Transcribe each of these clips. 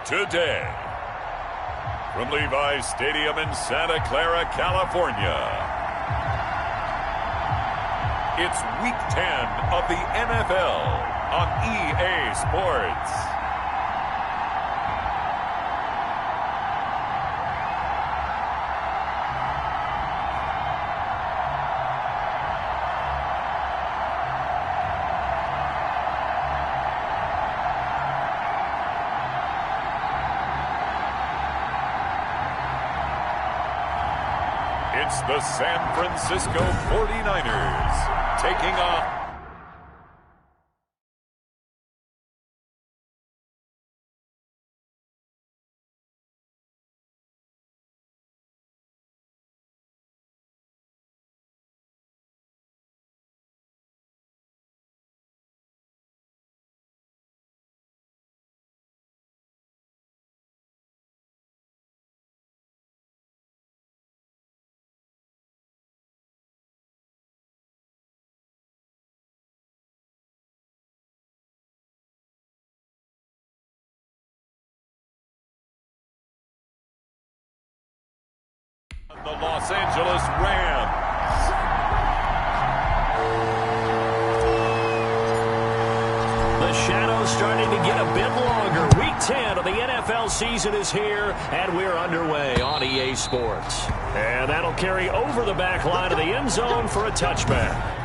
today. From Levi's Stadium in Santa Clara, California, it's Week 10 of the NFL on EA Sports. It's the San Francisco 49ers taking on... the Los Angeles Rams. The shadow's starting to get a bit longer. Week 10 of the NFL season is here, and we're underway on EA Sports. And that'll carry over the back line of the end zone for a touchback.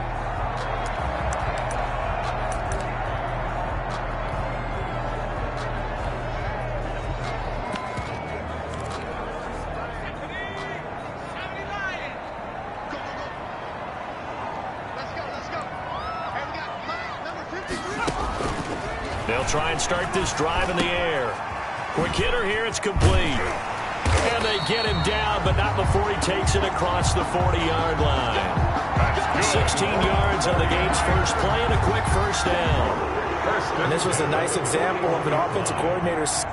They'll try and start this drive in the air. Quick hitter here, it's complete. And they get him down, but not before he takes it across the 40-yard line. 16 yards on the game's first play and a quick first down. And this was a nice example of an offensive coordinator's...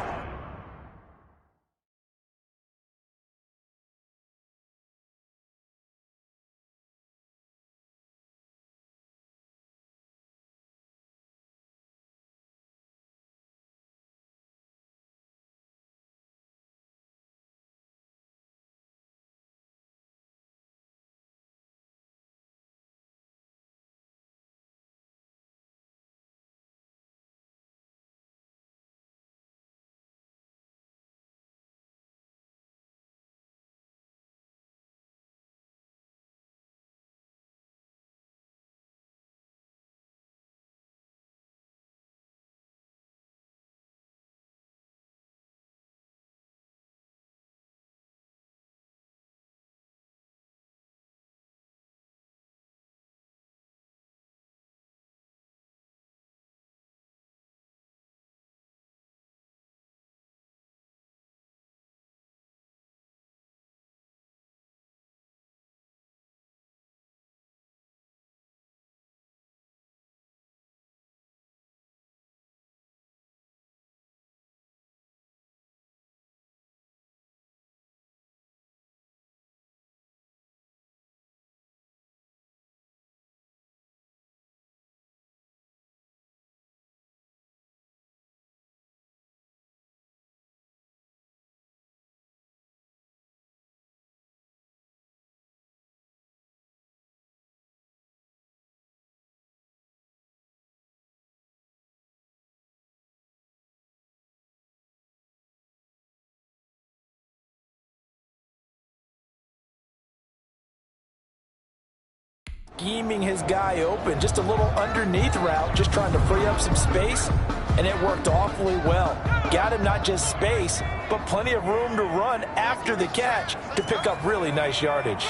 scheming his guy open, just a little underneath route, just trying to free up some space, and it worked awfully well. Got him not just space, but plenty of room to run after the catch to pick up really nice yardage.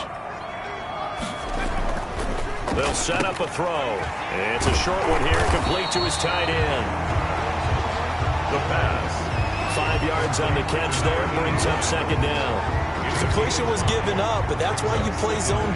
They'll set up a throw. It's a short one here, complete to his tight end. The pass. 5 yards on the catch there, brings up second down. Completion was given up, but that's why you play zone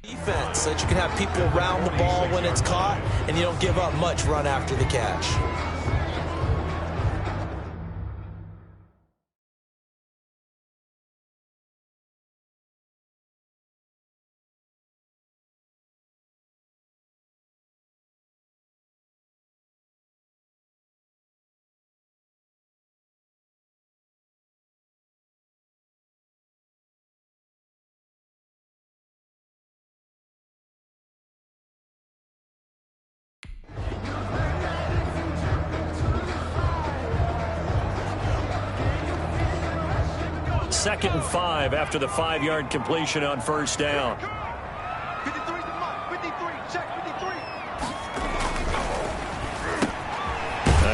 Defense, so that you can have people around the ball when it's caught, and you don't give up much run after the catch. Second and 5 after the 5-yard completion on first down. 53, check 53.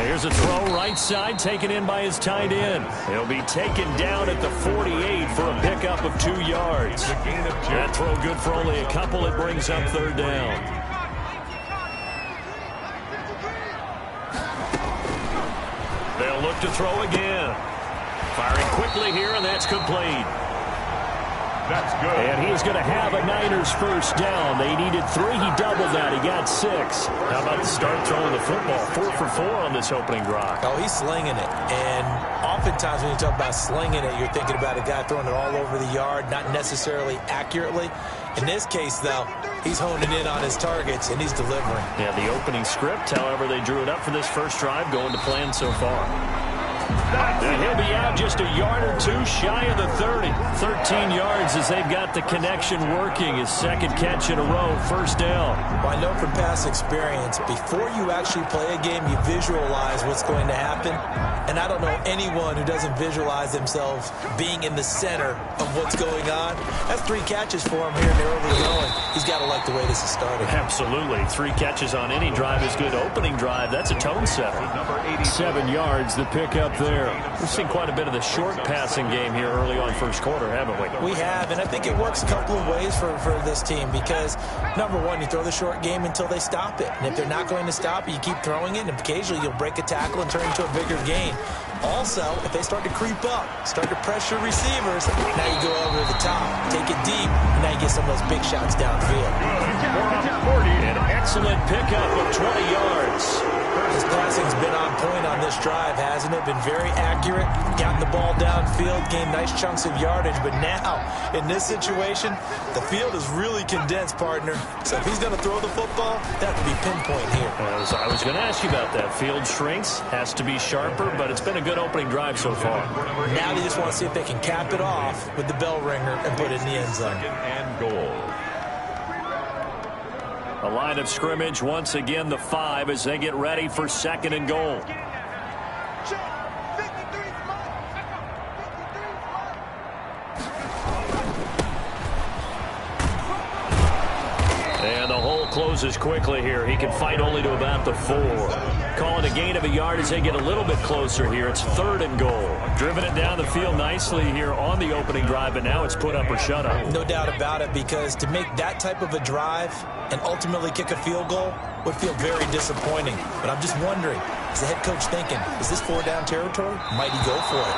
Here's a throw right side taken in by his tight end. He'll be taken down at the 48 for a pickup of 2 yards. That throw good for only a couple. It brings up third down. They'll look to throw again. Firing quickly here, and that's complete. That's good. And he's going to have a Niners first down. They needed 3. He doubled that. He got 6. How about the start throwing the football? 4 for 4 on this opening drive. Oh, he's slinging it. And oftentimes when you talk about slinging it, you're thinking about a guy throwing it all over the yard, not necessarily accurately. In this case, though, he's honing in on his targets, and he's delivering. Yeah, the opening script, however, they drew it up for this first drive, going to plan so far. And he'll be out just a yard or 2 shy of the 30. 13 yards as they've got the connection working. His second catch in a row, first down. Well, I know from past experience, before you actually play a game, you visualize what's going to happen. And I don't know anyone who doesn't visualize themselves being in the center of what's going on. That's 3 catches for him here in the early going. He's got to like the way this is starting. Absolutely. 3 catches on any drive is good. Opening drive, that's a tone setter. 7 yards, the pickup there. We've seen quite a bit of the short passing game here early on first quarter, haven't we? We have, and I think it works a couple of ways for this team because, number one, you throw the short game until they stop it. And if they're not going to stop it, you keep throwing it, and occasionally you'll break a tackle and turn into a bigger gain. Also, if they start to creep up, start to pressure receivers, now you go over the top, take it deep, and now you get some of those big shots downfield. An excellent pickup of 20 yards. His passing's been on point on this drive, hasn't it? Been very accurate, gotten the ball downfield, gained nice chunks of yardage, but now, in this situation, the field is really condensed, partner. So if he's going to throw the football, that would be pinpoint here. I was going to ask you about that. Field shrinks, has to be sharper, but it's been a good opening drive so far. Now they just want to see if they can cap it off with the bell ringer and put it in the end zone. Second and goal. A line of scrimmage, once again, the 5 as they get ready for second and goal. And the hole closes quickly here. He can fight only to about the 4. Calling a gain of a yard as they get a little bit closer here. It's third and goal. Driven it down the field nicely here on the opening drive, but now it's put up or shut up. No doubt about it, because to make that type of a drive and ultimately kick a field goal would feel very disappointing. But I'm just wondering, is the head coach thinking, is this 4-down territory? Might he go for it?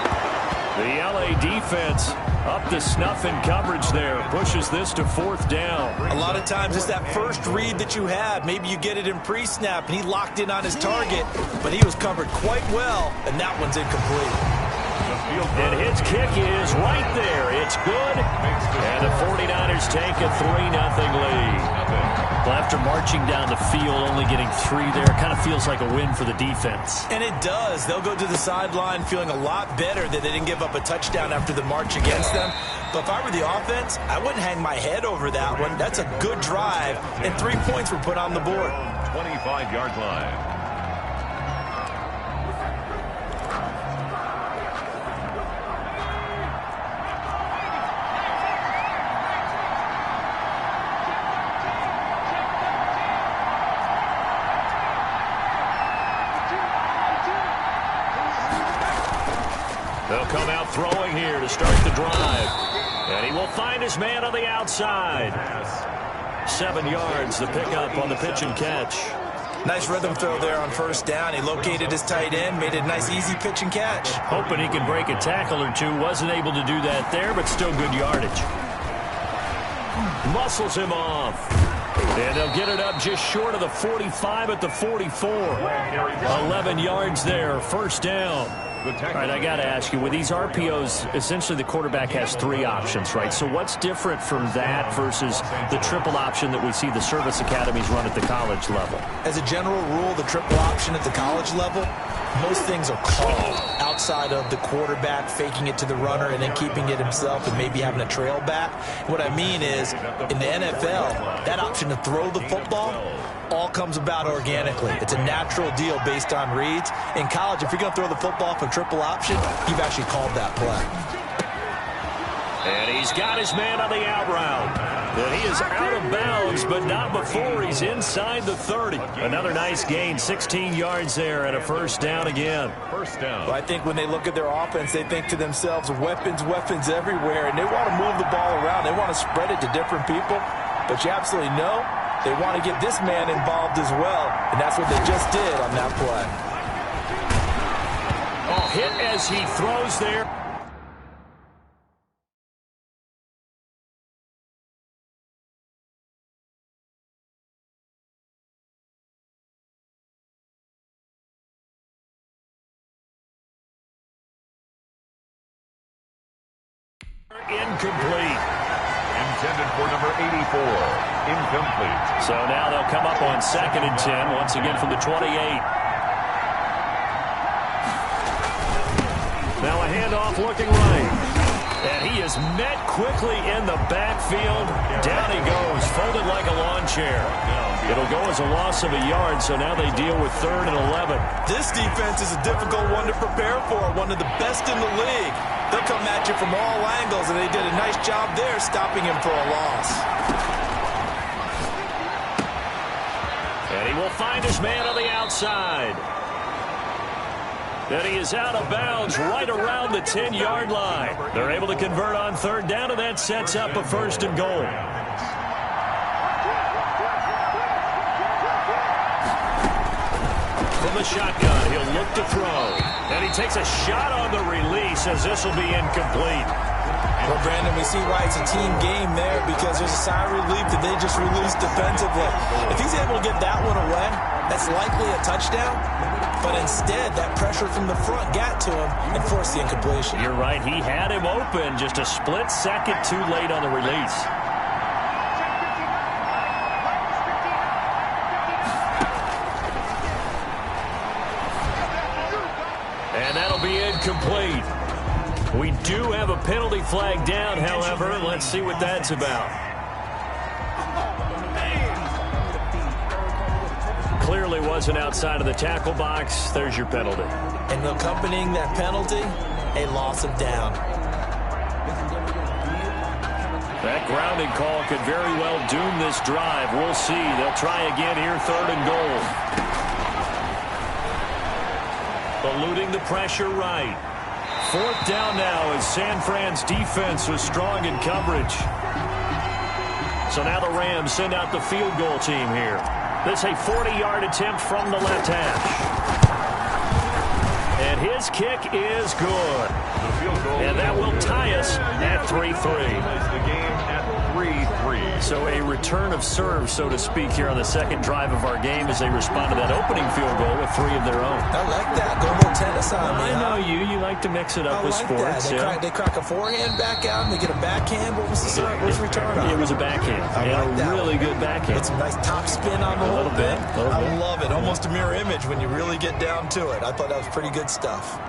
The LA defense up to snuff in coverage there. Pushes this to 4th down. A lot of times it's that first read that you have. Maybe you get it in pre-snap, and he locked in on his target, but he was covered quite well, and that one's incomplete. And his kick is right there. It's good. And the 49ers take a 3-0 lead. Well, after marching down the field, only getting 3 there, kind of feels like a win for the defense. And it does. They'll go to the sideline feeling a lot better that they didn't give up a touchdown after the march against them. But if I were the offense, I wouldn't hang my head over that one. That's a good drive, and 3 points were put on the board. 25-yard line. They'll come out throwing here to start the drive. And he will find his man on the outside. 7 yards, the pickup on the pitch and catch. Nice rhythm throw there on first down. He located his tight end, made it a nice easy pitch and catch. Hoping he can break a tackle or two. Wasn't able to do that there, but still good yardage. Muscles him off. And they'll get it up just short of the 45 at the 44. 11 yards there, first down. All right, I got to ask you, with these RPOs, essentially the quarterback has 3 options, right? So what's different from that versus the triple option that we see the service academies run at the college level? As a general rule, the triple option at the college level, most things are called outside of the quarterback faking it to the runner and then keeping it himself and maybe having a trail back. What I mean is, in the NFL, that option to throw the football all comes about organically. It's a natural deal based on reads. In college, if you're going to throw the football for triple option, you've actually called that play. And he's got his man on the out route. And he is out of bounds, but not before he's inside the 30. Another nice gain, 16 yards there, and a first down again. First down. Well, I think when they look at their offense, they think to themselves, weapons, weapons everywhere, and they want to move the ball around. They want to spread it to different people, but you absolutely know they want to get this man involved as well, and that's what they just did on that play. Oh, hit as he throws there. Incomplete. Intended for number 84. Incomplete. So now they'll come up on 2nd and 10, once again from the 28. Now a handoff looking right. And he is met quickly in the backfield. Down he goes, folded like a lawn chair. It'll go as a loss of a yard, so now they deal with 3rd and 11. This defense is a difficult one to prepare for, one of the best in the league. They'll come at you from all angles, and they did a nice job there stopping him for a loss. And he will find his man on the outside. And he is out of bounds right around the 10-yard line. They're able to convert on 3rd down, and that sets up a 1st and goal. From the shotgun, he'll look to throw. And he takes a shot on the release as this will be incomplete. Well, Brandon, we see why it's a team game there because there's a sigh of relief that they just released defensively. If he's able to get that one away, that's likely a touchdown. But instead, that pressure from the front got to him and forced the incompletion. You're right. He had him open just a split second too late on the release. And that'll be incomplete. We do have a penalty flag down, however. Let's see what that's about. Clearly wasn't outside of the tackle box. There's your penalty. And accompanying that penalty, a loss of down. That grounding call could very well doom this drive. We'll see. They'll try again here, 3rd and goal. Eluding the pressure right. 4th down now as San Fran's defense was strong in coverage. So now the Rams send out the field goal team here. This is a 40-yard attempt from the left hash. And his kick is good. And that will tie us at 3-3. The game at 3-3. So a return of serve, so to speak, here on the 2nd drive of our game as they respond to that opening field goal with 3 of their own. I like that. Go a little tennis on me. I know you. You like to mix it up with sports. They crack a forehand back out and they get a backhand. What was the serve? What was the return on? It was a backhand. A really good backhand. It's a nice top spin on the whole thing. I love it. Almost a mirror image when you really get down to it. I thought that was pretty good stuff.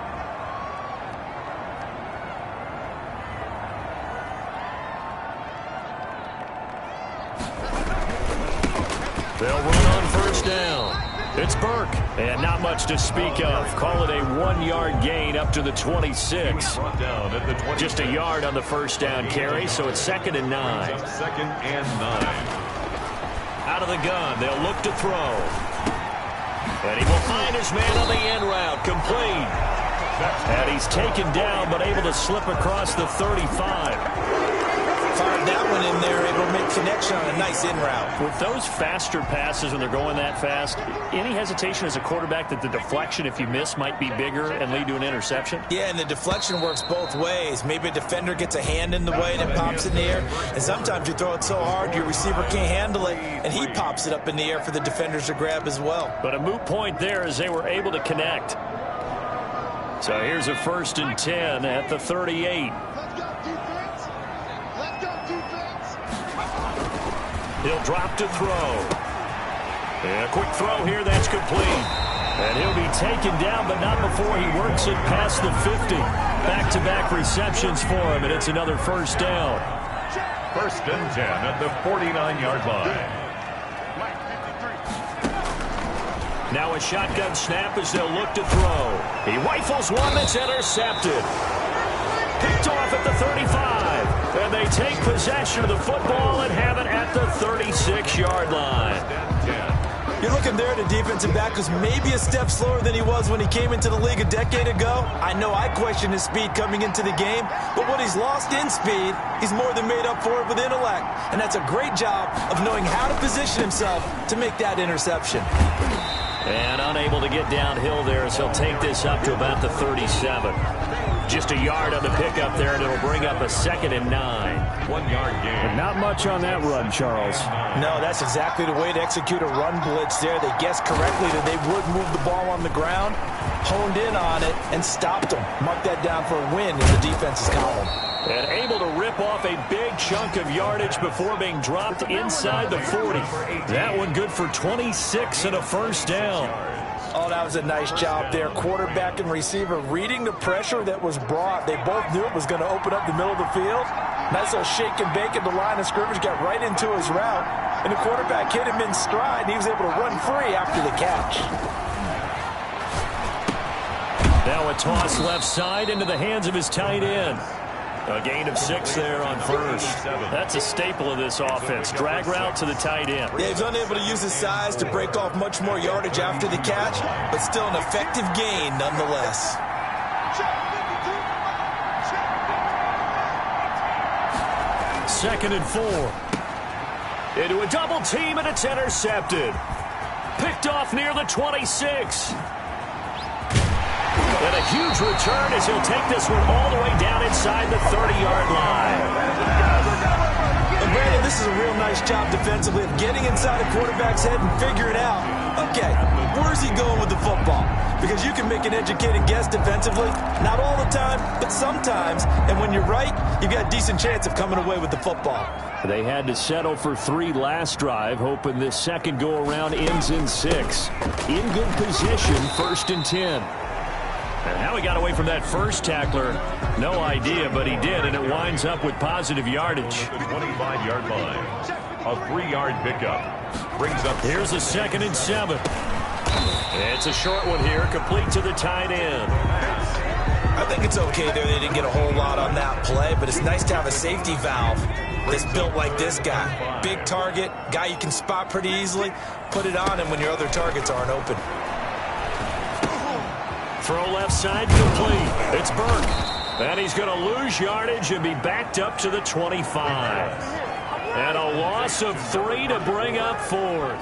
They'll run on 1st down. It's Burke, and not much to speak of. Call it a 1-yard gain up to the 26. Just a yard on the 1st down carry, so it's 2nd and 9. 2nd and 9. Out of the gun, they'll look to throw. And he will find his man on the end route, complete. And he's taken down, but able to slip across the 35. Fired drove that one in there, able to make connection on a nice in route. With those faster passes when they're going that fast, any hesitation as a quarterback that the deflection, if you miss, might be bigger and lead to an interception? Yeah, and the deflection works both ways. Maybe a defender gets a hand in the way and it pops in the air, and sometimes you throw it so hard your receiver can't handle it, and he pops it up in the air for the defenders to grab as well. But a moot point there as they were able to connect. So here's a 1st and 10 at the 38. Let's go, defense. Let's go, defense. He'll drop to throw. And a quick throw here, that's complete. And he'll be taken down, but not before he works it past the 50. Back-to-back receptions for him, and it's another 1st down. 1st and 10 at the 49-yard line. Now a shotgun snap as they'll look to throw. He rifles one that's intercepted. Picked off at the 35. And they take possession of the football and have it at the 36-yard line. You're looking there at a defensive back who's maybe a step slower than he was when he came into the league a decade ago. I know I questioned his speed coming into the game, but what he's lost in speed, he's more than made up for it with intellect. And that's a great job of knowing how to position himself to make that interception. And unable to get downhill there as he'll take this up to about the 37. Just a yard on the pickup there, and it'll bring up a 2nd and 9. 1-yard gain. Not much on that run, Charles. No, that's exactly the way to execute a run blitz there. They guessed correctly that they would move the ball on the ground, honed in on it, and stopped them. Mark that down for a win in the defense's column. And able to rip off a big chunk of yardage before being dropped inside the 40. That one good for 26 and a 1st down. Oh, that was a nice job there. Quarterback and receiver reading the pressure that was brought. They both knew it was going to open up the middle of the field. Nice little shake and bake at the line of scrimmage, got right into his route. And the quarterback hit him in stride, and he was able to run free after the catch. Now a toss left side into the hands of his tight end. A gain of 6 there on 1st. That's a staple of this offense. Drag route to the tight end. Yeah, he's unable to use his size to break off much more yardage after the catch, but still an effective gain nonetheless. 2nd and 4. Into a double team, and it's intercepted. Picked off near the 26. And a huge return as he'll take this one all the way down inside the 30-yard line. And Brandon, this is a real nice job defensively of getting inside a quarterback's head and figuring out, okay, where's he going with the football? Because you can make an educated guess defensively, not all the time, but sometimes. And when you're right, you've got a decent chance of coming away with the football. They had to settle for 3 last drive, hoping this second go-around ends in 6. In good position, 1st and 10. And how he got away from that first tackler, no idea, but he did, and it winds up with positive yardage. 25-yard line. A 3-yard pickup. Brings up. Here's a 2nd and 7. It's a short one here, complete to the tight end. I think it's okay there. They didn't get a whole lot on that play, but it's nice to have a safety valve that's built like this guy. Big target, guy you can spot pretty easily. Put it on him when your other targets aren't open. Throw left side complete. It's Burke. And he's going to lose yardage and be backed up to the 25. And a loss of 3 to bring up 4th.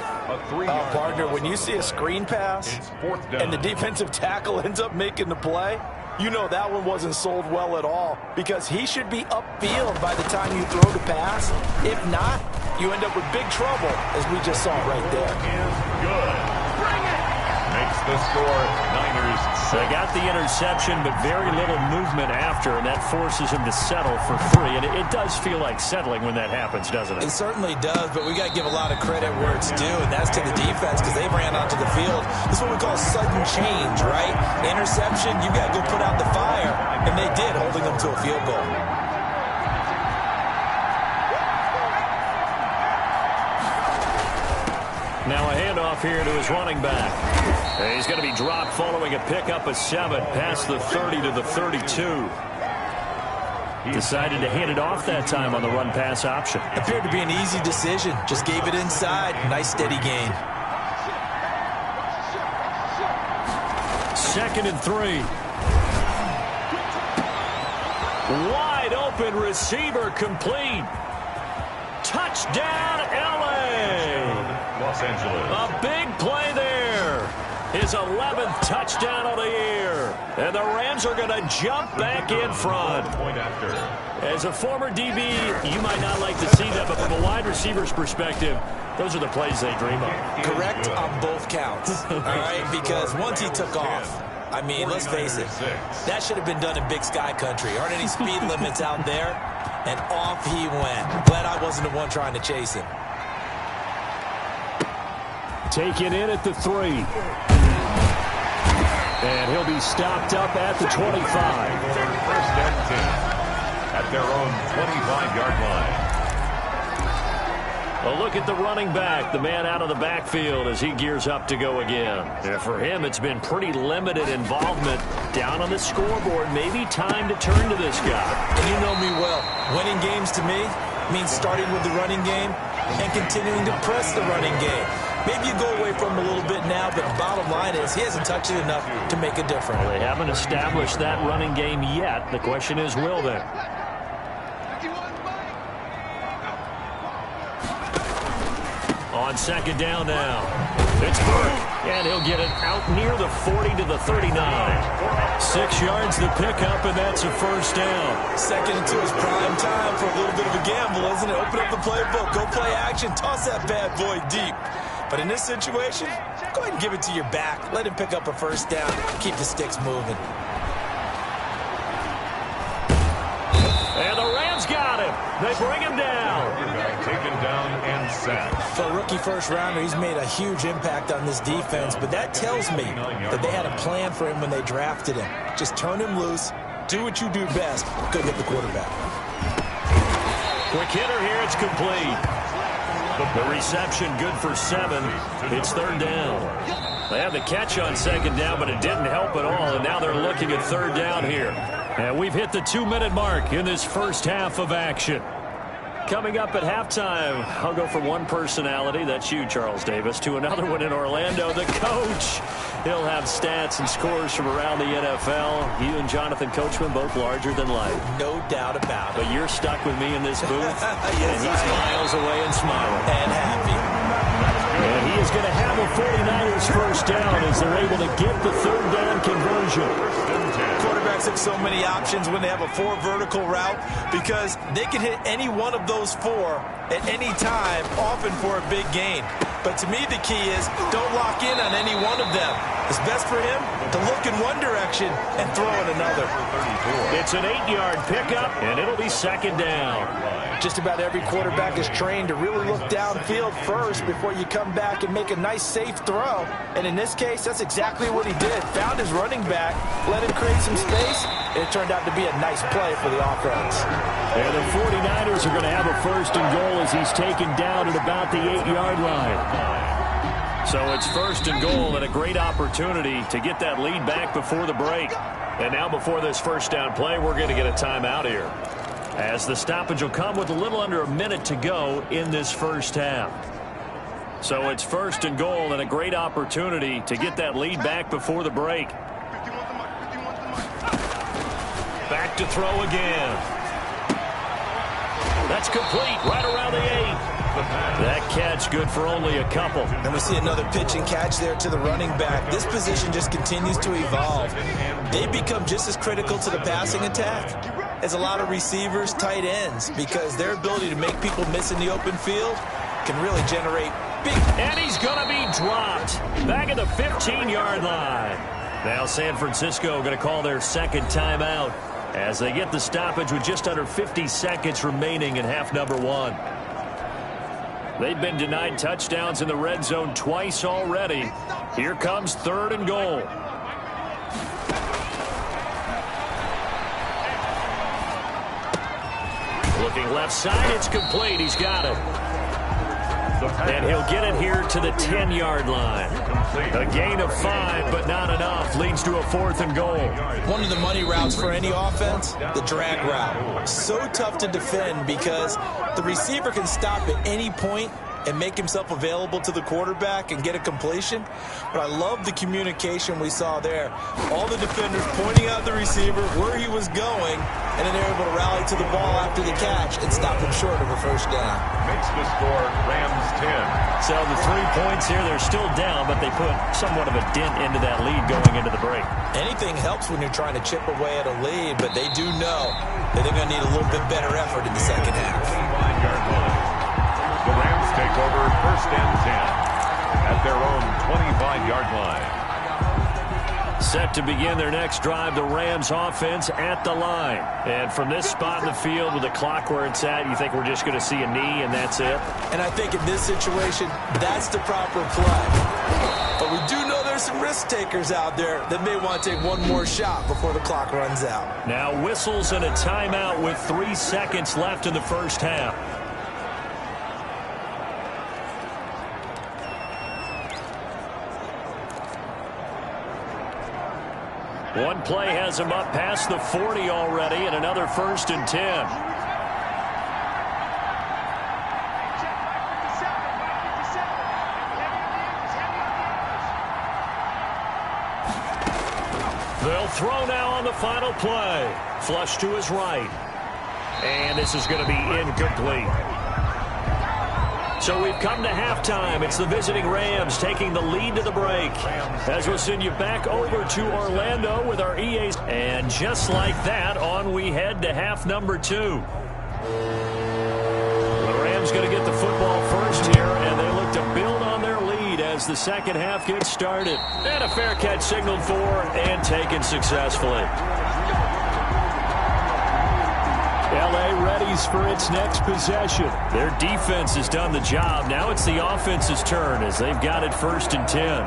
Partner, when you see a screen pass and the defensive tackle ends up making the play, you know that one wasn't sold well at all, because he should be upfield by the time you throw the pass. If not, you end up with big trouble, as we just saw right there. Good. Makes the score Niners. They got the interception, but very little movement after, and that forces him to settle for 3. And it does feel like settling when that happens, doesn't it? It certainly does, but we got to give a lot of credit where it's due, and that's to the defense, because they ran onto the field. This is what we call sudden change, right? Interception, you got to go put out the fire, and they did, holding them to a field goal. Now a handoff here to his running back. And he's going to be dropped following a pickup of 7 past the 30 to the 32. Decided to hand it off that time on the run-pass option. Appeared to be an easy decision. Just gave it inside. Nice steady gain. 2nd and 3. Wide open receiver complete. Touchdown, L.A. Los Angeles. A big play there. His 11th touchdown of the year. And the Rams are going to jump back in front. As a former DB, you might not like to see that, but from a wide receiver's perspective, those are the plays they dream of. Correct on both counts, all right? Because once he took off, I mean, let's face it, that should have been done in Big Sky country. Aren't any speed limits out there? And off he went. Glad I wasn't the one trying to chase him. Taken in at the 3. And he'll be stopped up at the 25. First and 10 at their own 25-yard line. A look at the running back, the man out of the backfield as he gears up to go again. And for him, it's been pretty limited involvement down on the scoreboard. Maybe time to turn to this guy. And you know me well. Winning games to me means starting with the running game and continuing to press the running game. Maybe you go away from him a little bit now, but the bottom line is he hasn't touched it enough to make a difference. Well, they haven't established that running game yet. The question is, will they? On second down now. It's Burke. And he'll get it out near the 40 to the 39. 6 yards the pickup, and that's a first down. Second into his prime time for a little bit of a gamble, isn't it? Open up the playbook, go play action, toss that bad boy deep. But in this situation, go ahead and give it to your back. Let him pick up a first down. Keep the sticks moving. And the Rams got him. They bring him down. Taken down and sacked. For a rookie first-rounder, he's made a huge impact on this defense, but that tells me that they had a plan for him when they drafted him. Just turn him loose, do what you do best, go get the quarterback. Quick hitter here, it's complete. The reception good for 7. It's third down. They had the catch on second down, but it didn't help at all, and now they're looking at third down here. And we've hit the 2-minute mark in this first half of action. Coming up at halftime, I'll go from one personality, that's you, Charles Davis, to another one in Orlando, the coach. He'll have stats and scores from around the NFL. You and Jonathan Coachman, both larger than life. No doubt about it. But you're stuck with me in this booth, Yes, and he's miles away and smiling. And happy. And he is going to have a 49ers first down as they're able to get the third down conversion. Quarterbacks have so many options when they have a 4 vertical route because they can hit any one of those 4 at any time, often for a big gain. But to me, the key is don't lock in on any one of them. It's best for him to look in one direction and throw in another. It's an 8-yard pickup, and it'll be second down. Just about every quarterback is trained to really look downfield first before you come back and make a nice, safe throw. And in this case, that's exactly what he did. Found his running back, let him create some space, and it turned out to be a nice play for the offense. And the 49ers are going to have a first and goal as he's taken down at about the 8-yard line. So it's first and goal and a great opportunity to get that lead back before the break. And now before this first down play, we're going to get a timeout here, as the stoppage will come with a little under a minute to go in this first half. So it's first and goal and a great opportunity to get that lead back before the break. Back to throw again. That's complete right around the 8. That catch good for only a couple. And we see another pitch and catch there to the running back. This position just continues to evolve. They become just as critical to the passing attack as a lot of receivers, tight ends, because their ability to make people miss in the open field can really generate big. And he's going to be dropped back at the 15-yard line. Now San Francisco going to call their second timeout as they get the stoppage with just under 50 seconds remaining in half number 1. They've been denied touchdowns in the red zone twice already. Here comes third and goal. Looking left side, it's complete. He's got it. And he'll get it here to the 10-yard line. A gain of 5, but not enough. Leads to a fourth and goal. One of the money routes for any offense, the drag route. So tough to defend because the receiver can stop at any point and make himself available to the quarterback and get a completion. But I love the communication we saw there. All the defenders pointing out the receiver where he was going, and then they're able to rally to the ball after the catch and stop him short of a first down. Makes the score Rams 10. So the 3 points here, they're still down, but they put somewhat of a dent into that lead going into the break. Anything helps when you're trying to chip away at a lead, but they do know that they're going to need a little bit better effort in the second half. 25-yard line. The Rams take over first and 10 at their own 25-yard line. Set to begin their next drive, the Rams offense at the line. And from this spot in the field with the clock where it's at, you think we're just going to see a knee and that's it? And I think in this situation, that's the proper play. But we do know there's some risk takers out there that may want to take one more shot before the clock runs out. Now whistles and a timeout with 3 seconds left in the first half. One play has him up past the 40 already, and another first and 10. They'll throw now on the final play. Flush to his right. And this is going to be incomplete. So we've come to halftime. It's the visiting Rams taking the lead to the break. As we'll send you back over to Orlando with our EAs. And just like that, on we head to half number 2. The Rams going to get the football first here, and they look to build on their lead as the second half gets started. And a fair catch signaled for and taken successfully. L.A. readies for its next possession. Their defense has done the job. Now it's the offense's turn as they've got it first and 10.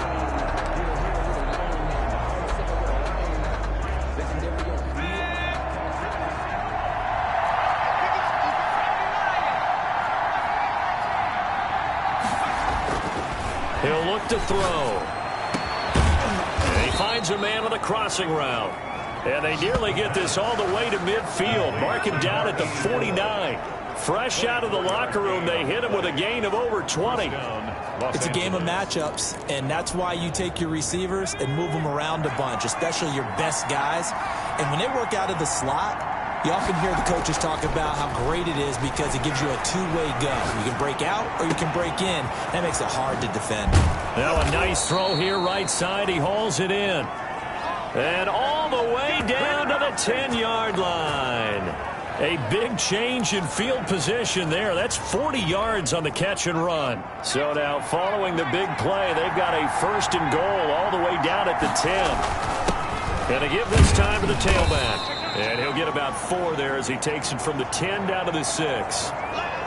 He'll look to throw. And he finds a man on the crossing route. And they nearly get this all the way to midfield. Mark him down at the 49. Fresh out of the locker room, they hit him with a gain of over 20. It's a game of matchups, and that's why you take your receivers and move them around a bunch, especially your best guys. And when they work out of the slot, you often hear the coaches talk about how great it is because it gives you a two-way go. You can break out or you can break in. That makes it hard to defend. Now a nice throw here right side. He hauls it in. And all the way down to the 10-yard line. A big change in field position there. That's 40 yards on the catch and run. So now following the big play, they've got a first and goal all the way down at the 10. And they give this time to the tailback. And he'll get about 4 there as he takes it from the 10 down to the 6.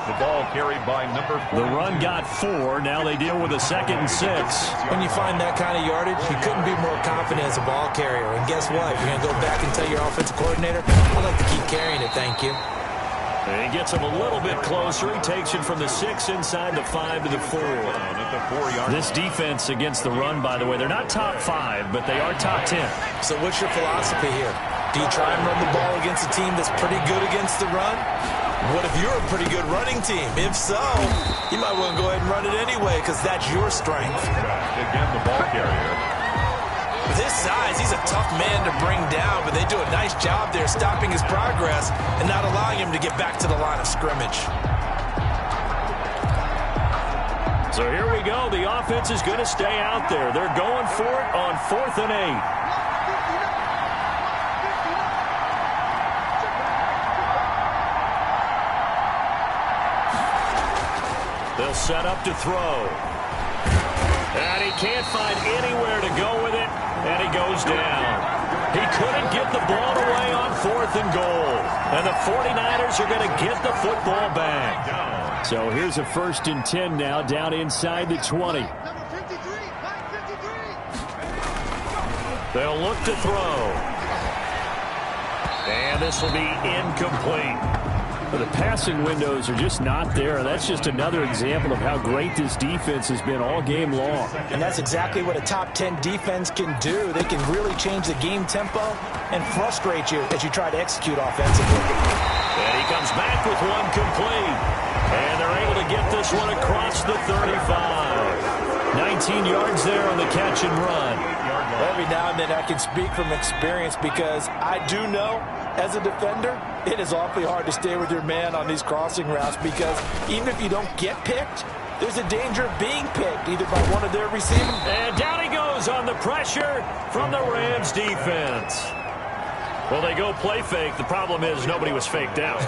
The ball carried by number 4. The run got 4. Now they deal with a 2nd and 6. When you find that kind of yardage, you couldn't be more confident as a ball carrier. And guess what? You're going to go back and tell your offensive coordinator, I'd like to keep carrying it, thank you. And he gets him a little bit closer. He takes it from the 6 inside the 5 to the 4. This defense against the run, by the way, they're not top 5, but they are top 10. So what's your philosophy here? Do you try and run the ball against a team that's pretty good against the run? What if you're a pretty good running team? If so, you might want to go ahead and run it anyway because that's your strength. Again, the ball carrier. With his size, he's a tough man to bring down, but they do a nice job there stopping his progress and not allowing him to get back to the line of scrimmage. So here we go. The offense is going to stay out there. They're going for it on 4th and 8. They'll set up to throw. And he can't find anywhere to go with it, and he goes down. He couldn't get the ball away on 4th and goal. And the 49ers are going to get the football back. So here's a 1st and 10 now, down inside the 20. They'll look to throw. And this will be incomplete. The passing windows are just not there. That's just another example of how great this defense has been all game long. And that's exactly what a top 10 defense can do. They can really change the game tempo and frustrate you as you try to execute offensively. And he comes back with one complete. And they're able to get this one across the 35. 19 yards there on the catch and run. Every now and then I can speak from experience because I do know, as a defender, it is awfully hard to stay with your man on these crossing routes because even if you don't get picked, there's a danger of being picked either by one of their receivers. And down he goes on the pressure from the Rams defense. Well, they go play fake. The problem is nobody was faked out.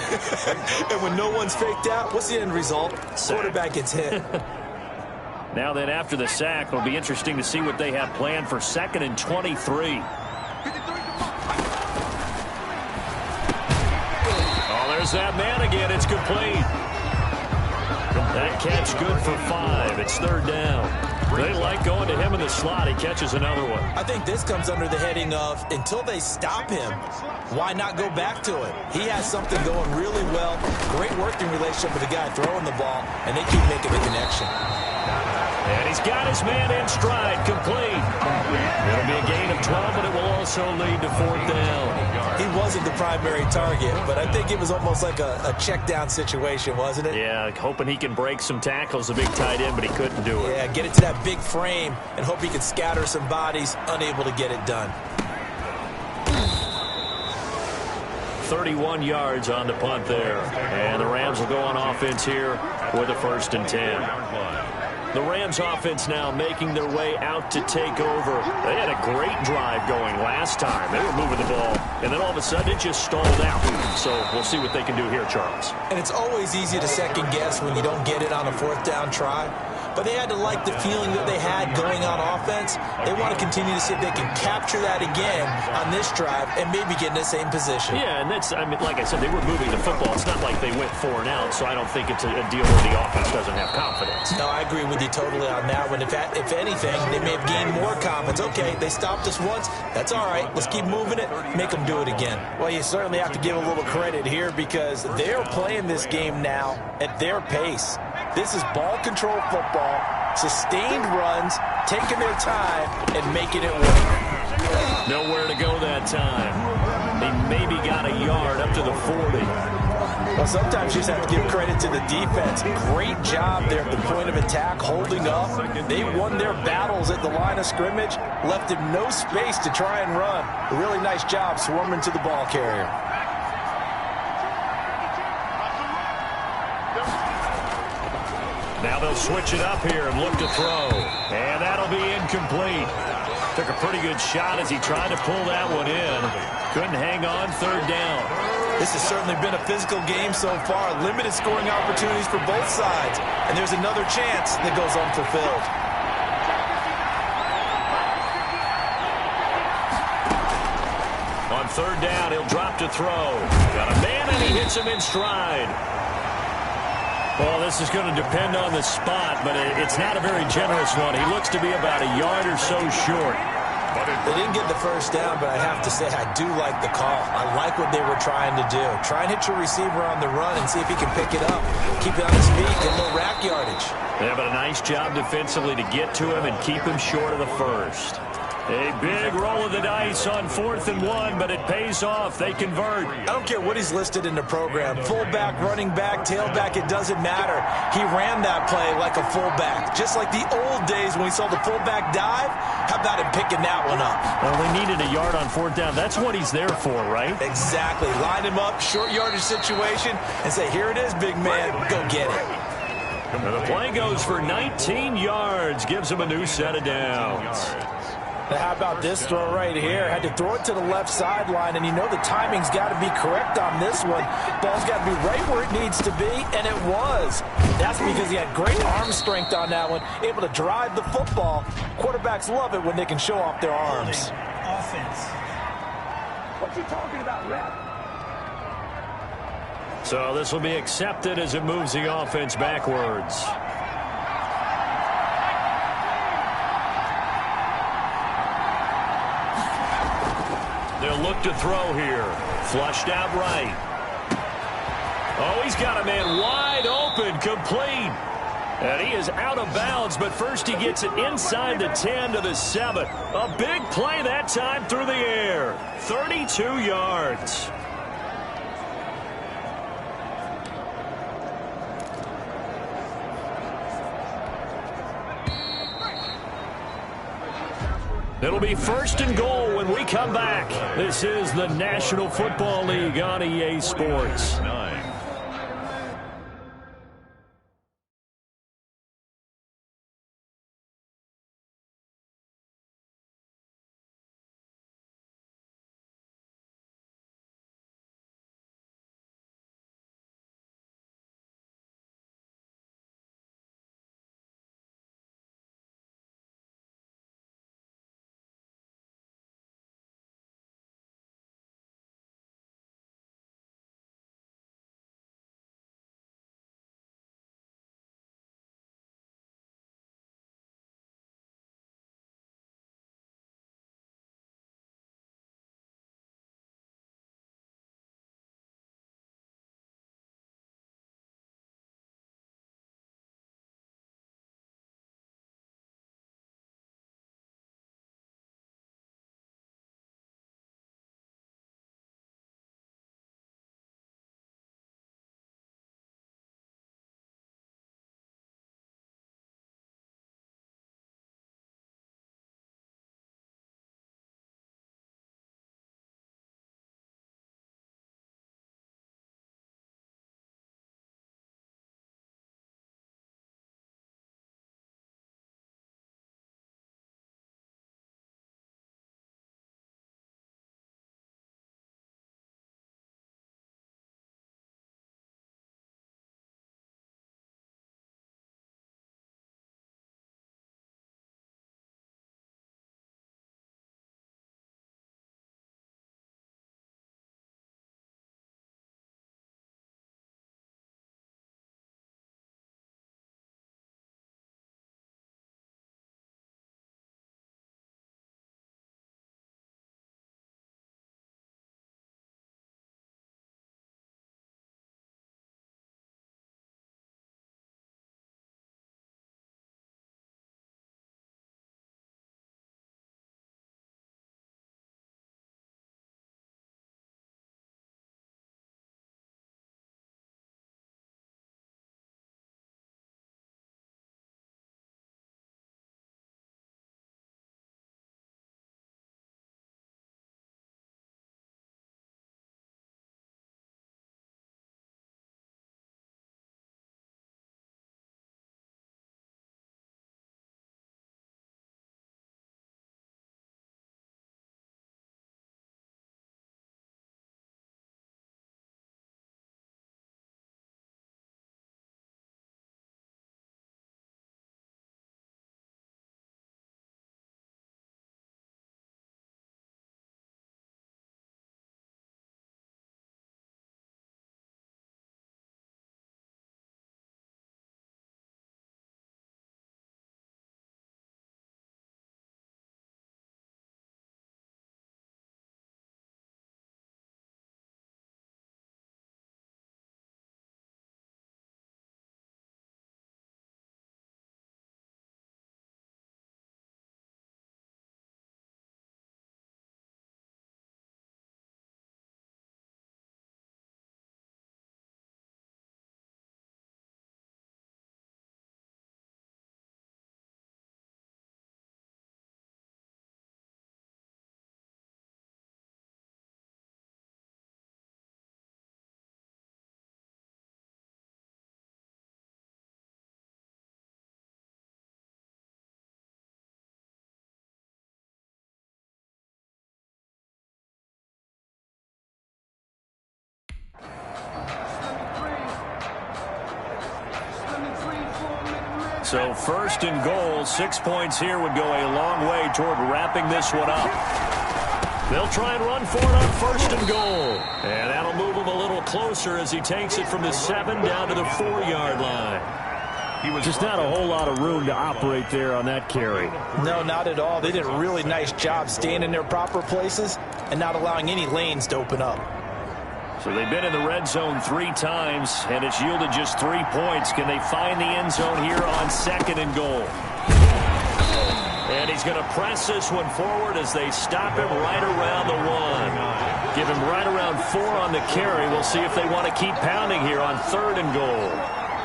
And when no one's faked out, what's the end result? Sack. Quarterback gets hit. Now then, after the sack, it'll be interesting to see what they have planned for 2nd and 23. Oh, there's that man again. It's complete. That catch good for 5. It's 3rd down. They like going to him in the slot. He catches another one. I think this comes under the heading of until they stop him, why not go back to it? He has something going really well. Great working relationship with the guy throwing the ball, and they keep making the connection. And he's got his man in stride, complete. It'll be a gain of 12, but it will also lead to 4th down. He wasn't the primary target, but I think it was almost like a check down situation, wasn't it? Yeah, hoping he can break some tackles, the big tight end, but he couldn't do it. Yeah, get it to that big frame and hope he can scatter some bodies, unable to get it done. 31 yards on the punt there. And the Rams will go on offense here with a 1st and 10. The Rams offense now making their way out to take over. They had a great drive going last time. They were moving the ball, and then all of a sudden it just stalled out. So we'll see what they can do here, Charles. And it's always easy to second guess when you don't get it on a 4th down try. But they had to like the feeling that they had going on offense. They want to continue to see if they can capture that again on this drive and maybe get in the same position. Yeah, and that's, I mean, like I said, they were moving the football. It's not like they went 4 and out, so I don't think it's a deal where the offense doesn't have confidence. No, I agree with you totally on that one. If anything, they may have gained more confidence. Okay, they stopped us once. That's all right. Let's keep moving it. Make them do it again. Well, you certainly have to give a little credit here because they're playing this game now at their pace. This is ball control football, sustained runs, taking their time, and making it work. Nowhere to go that time. They maybe got a yard up to the 40. Well, sometimes you just have to give credit to the defense. Great job there at the point of attack, holding up. They won their battles at the line of scrimmage, left him no space to try and run. A really nice job swarming to the ball carrier. Now they'll switch it up here and look to throw. And that'll be incomplete. Took a pretty good shot as he tried to pull that one in. Couldn't hang on, 3rd down. This has certainly been a physical game so far. Limited scoring opportunities for both sides. And there's another chance that goes unfulfilled. On 3rd down, he'll drop to throw. Got a man and he hits him in stride. Well, this is going to depend on the spot, but it's not a very generous one. He looks to be about a yard or so short. They didn't get the 1st down, but I have to say I do like the call. I like what they were trying to do. Try and hit your receiver on the run and see if he can pick it up. Keep it on his feet, get a little rack yardage. Yeah, but a nice job defensively to get to him and keep him short of the 1st. A big roll of the dice on 4th and 1, but it pays off. They convert. I don't care what he's listed in the program. Fullback, running back, tailback, it doesn't matter. He ran that play like a fullback. Just like the old days when we saw the fullback dive. How about him picking that one up? Well, they needed a yard on 4th down. That's what he's there for, right? Exactly. Line him up, short yardage situation, and say, here it is, big man. Go get it. And the play goes for 19 yards. Gives him a new set of downs. Now, how about this throw right here? Had to throw it to the left sideline, and you know the timing's got to be correct on this one. Ball's got to be right where it needs to be, and it was. That's because he had great arm strength on that one, able to drive the football. Quarterbacks love it when they can show off their arms. Offense. What you talking about, ref? So this will be accepted as it moves the offense backwards. They'll look to throw here. Flushed out right. Oh, he's got a man wide open, complete. And he is out of bounds, but first he gets it inside the 10 to the 7. A big play that time through the air. 32 yards. It'll be 1st and goal when we come back. This is the National Football League on EA Sports. 9. So 1st and goal, 6 points here would go a long way toward wrapping this one up. They'll try and run for it on 1st and goal. And that'll move him a little closer as he takes it from the 7 down to the 4-yard line. Just not a whole lot of room to operate there on that carry. No, not at all. They did a really nice job staying in their proper places and not allowing any lanes to open up. So they've been in the red zone 3 times, and it's yielded just 3 points. Can they find the end zone here on 2nd and goal? And he's going to press this one forward as they stop him right around the 1. Give him right around 4 on the carry. We'll see if they want to keep pounding here on 3rd and goal.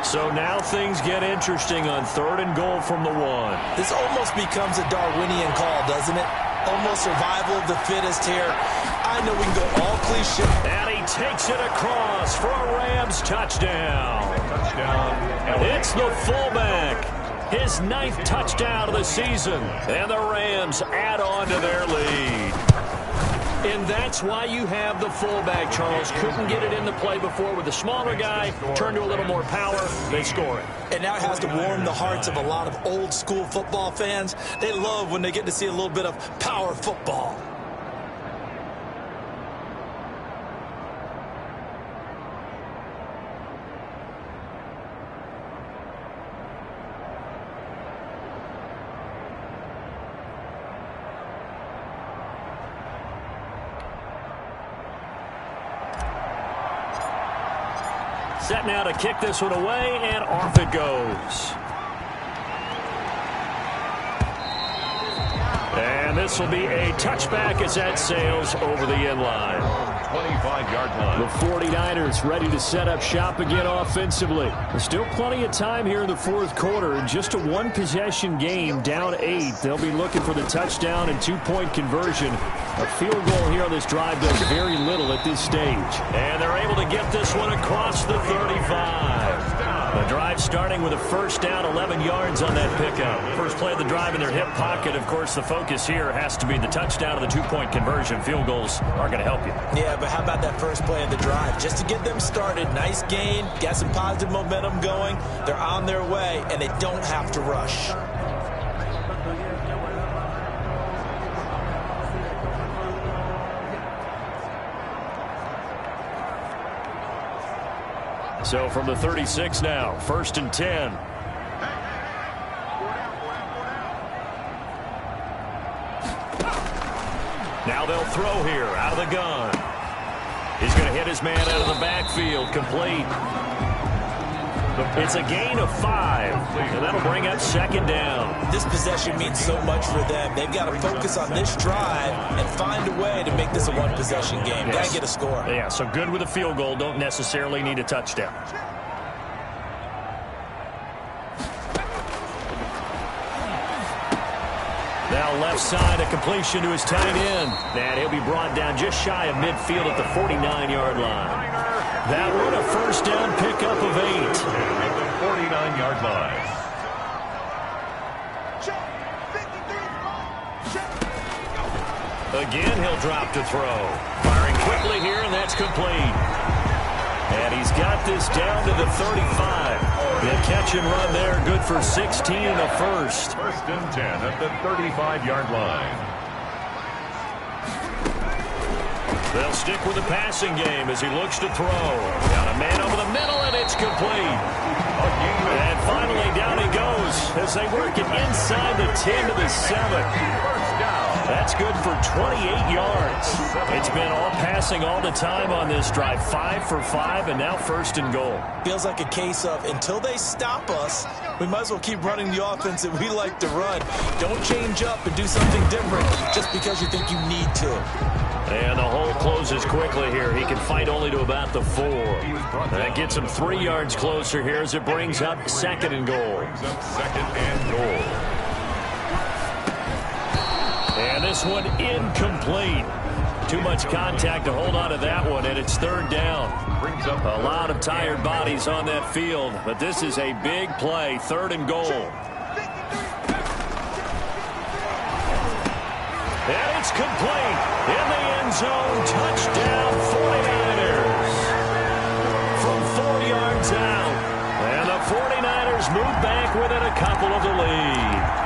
So now things get interesting on 3rd and goal from the 1. This almost becomes a Darwinian call, doesn't it? Almost survival of the fittest here. I know we can go all cliche. And he takes it across for a Rams touchdown. It's the fullback. His 9th touchdown of the season. And the Rams add on to their lead. And that's why you have the fullback, Charles. Couldn't get it into play before with the smaller guy. Turned to a little more power. They score it. And now it has to warm the hearts of a lot of old-school football fans. They love when they get to see a little bit of power football. Set now to kick this one away, and off it goes. And this will be a touchback as that sails over the end line. 25-yard line. The 49ers ready to set up shop again offensively. There's still plenty of time here in the fourth quarter. Just a one-possession game, down 8. They'll be looking for the touchdown and two-point conversion. A field goal here on this drive does very little at this stage. And they're able to get this one across the 35. The drive starting with a first down, 11 yards on that pickup. First play of the drive in their hip pocket. Of course, the focus here has to be the touchdown and the two-point conversion. Field goals are going to help you. Yeah, but how about that first play of the drive? Just to get them started, nice gain, got some positive momentum going. They're on their way, and they don't have to rush. So from the 36 now, 1st and 10. Now they'll throw here out of the gun. He's going to hit his man out of the backfield, complete. It's a gain of 5, and that'll bring up 2nd down. This possession means so much for them. They've got to focus on this drive and find a way to make this a one-possession game. Yes. Got to get a score. Yeah, so good with a field goal. Don't necessarily need a touchdown. Now left side, a completion to his tight end. And he'll be brought down just shy of midfield at the 49-yard line. That one a first down pickup of 8. At the 49-yard line. Again, he'll drop to throw. Firing quickly here, and that's complete. And he's got this down to the 35. The catch and run there, good for 16 and a first. 1st and 10 at the 35-yard line. They'll stick with the passing game as he looks to throw. Got a man over the middle, and it's complete. And finally, down he goes as they work it inside the 10 to the 7. First down. That's good for 28 yards. It's been all passing all the time on this drive. 5 for 5, and now 1st and goal. Feels like a case of until they stop us, we might as well keep running the offense that we like to run. Don't change up and do something different just because you think you need to. And the hole closes quickly here. He can fight only to about the 4. That gets him 3 yards closer here as it brings up 2nd and goal. Brings up 2nd and goal. And this one incomplete. Too much contact to hold on to that one, and it's 3rd down. Brings up A lot of tired bodies on that field, but this is a big play, 3rd and goal. And it's complete. In the end zone, touchdown 49ers. From 4 yards out. And the 49ers move back within a couple of the lead.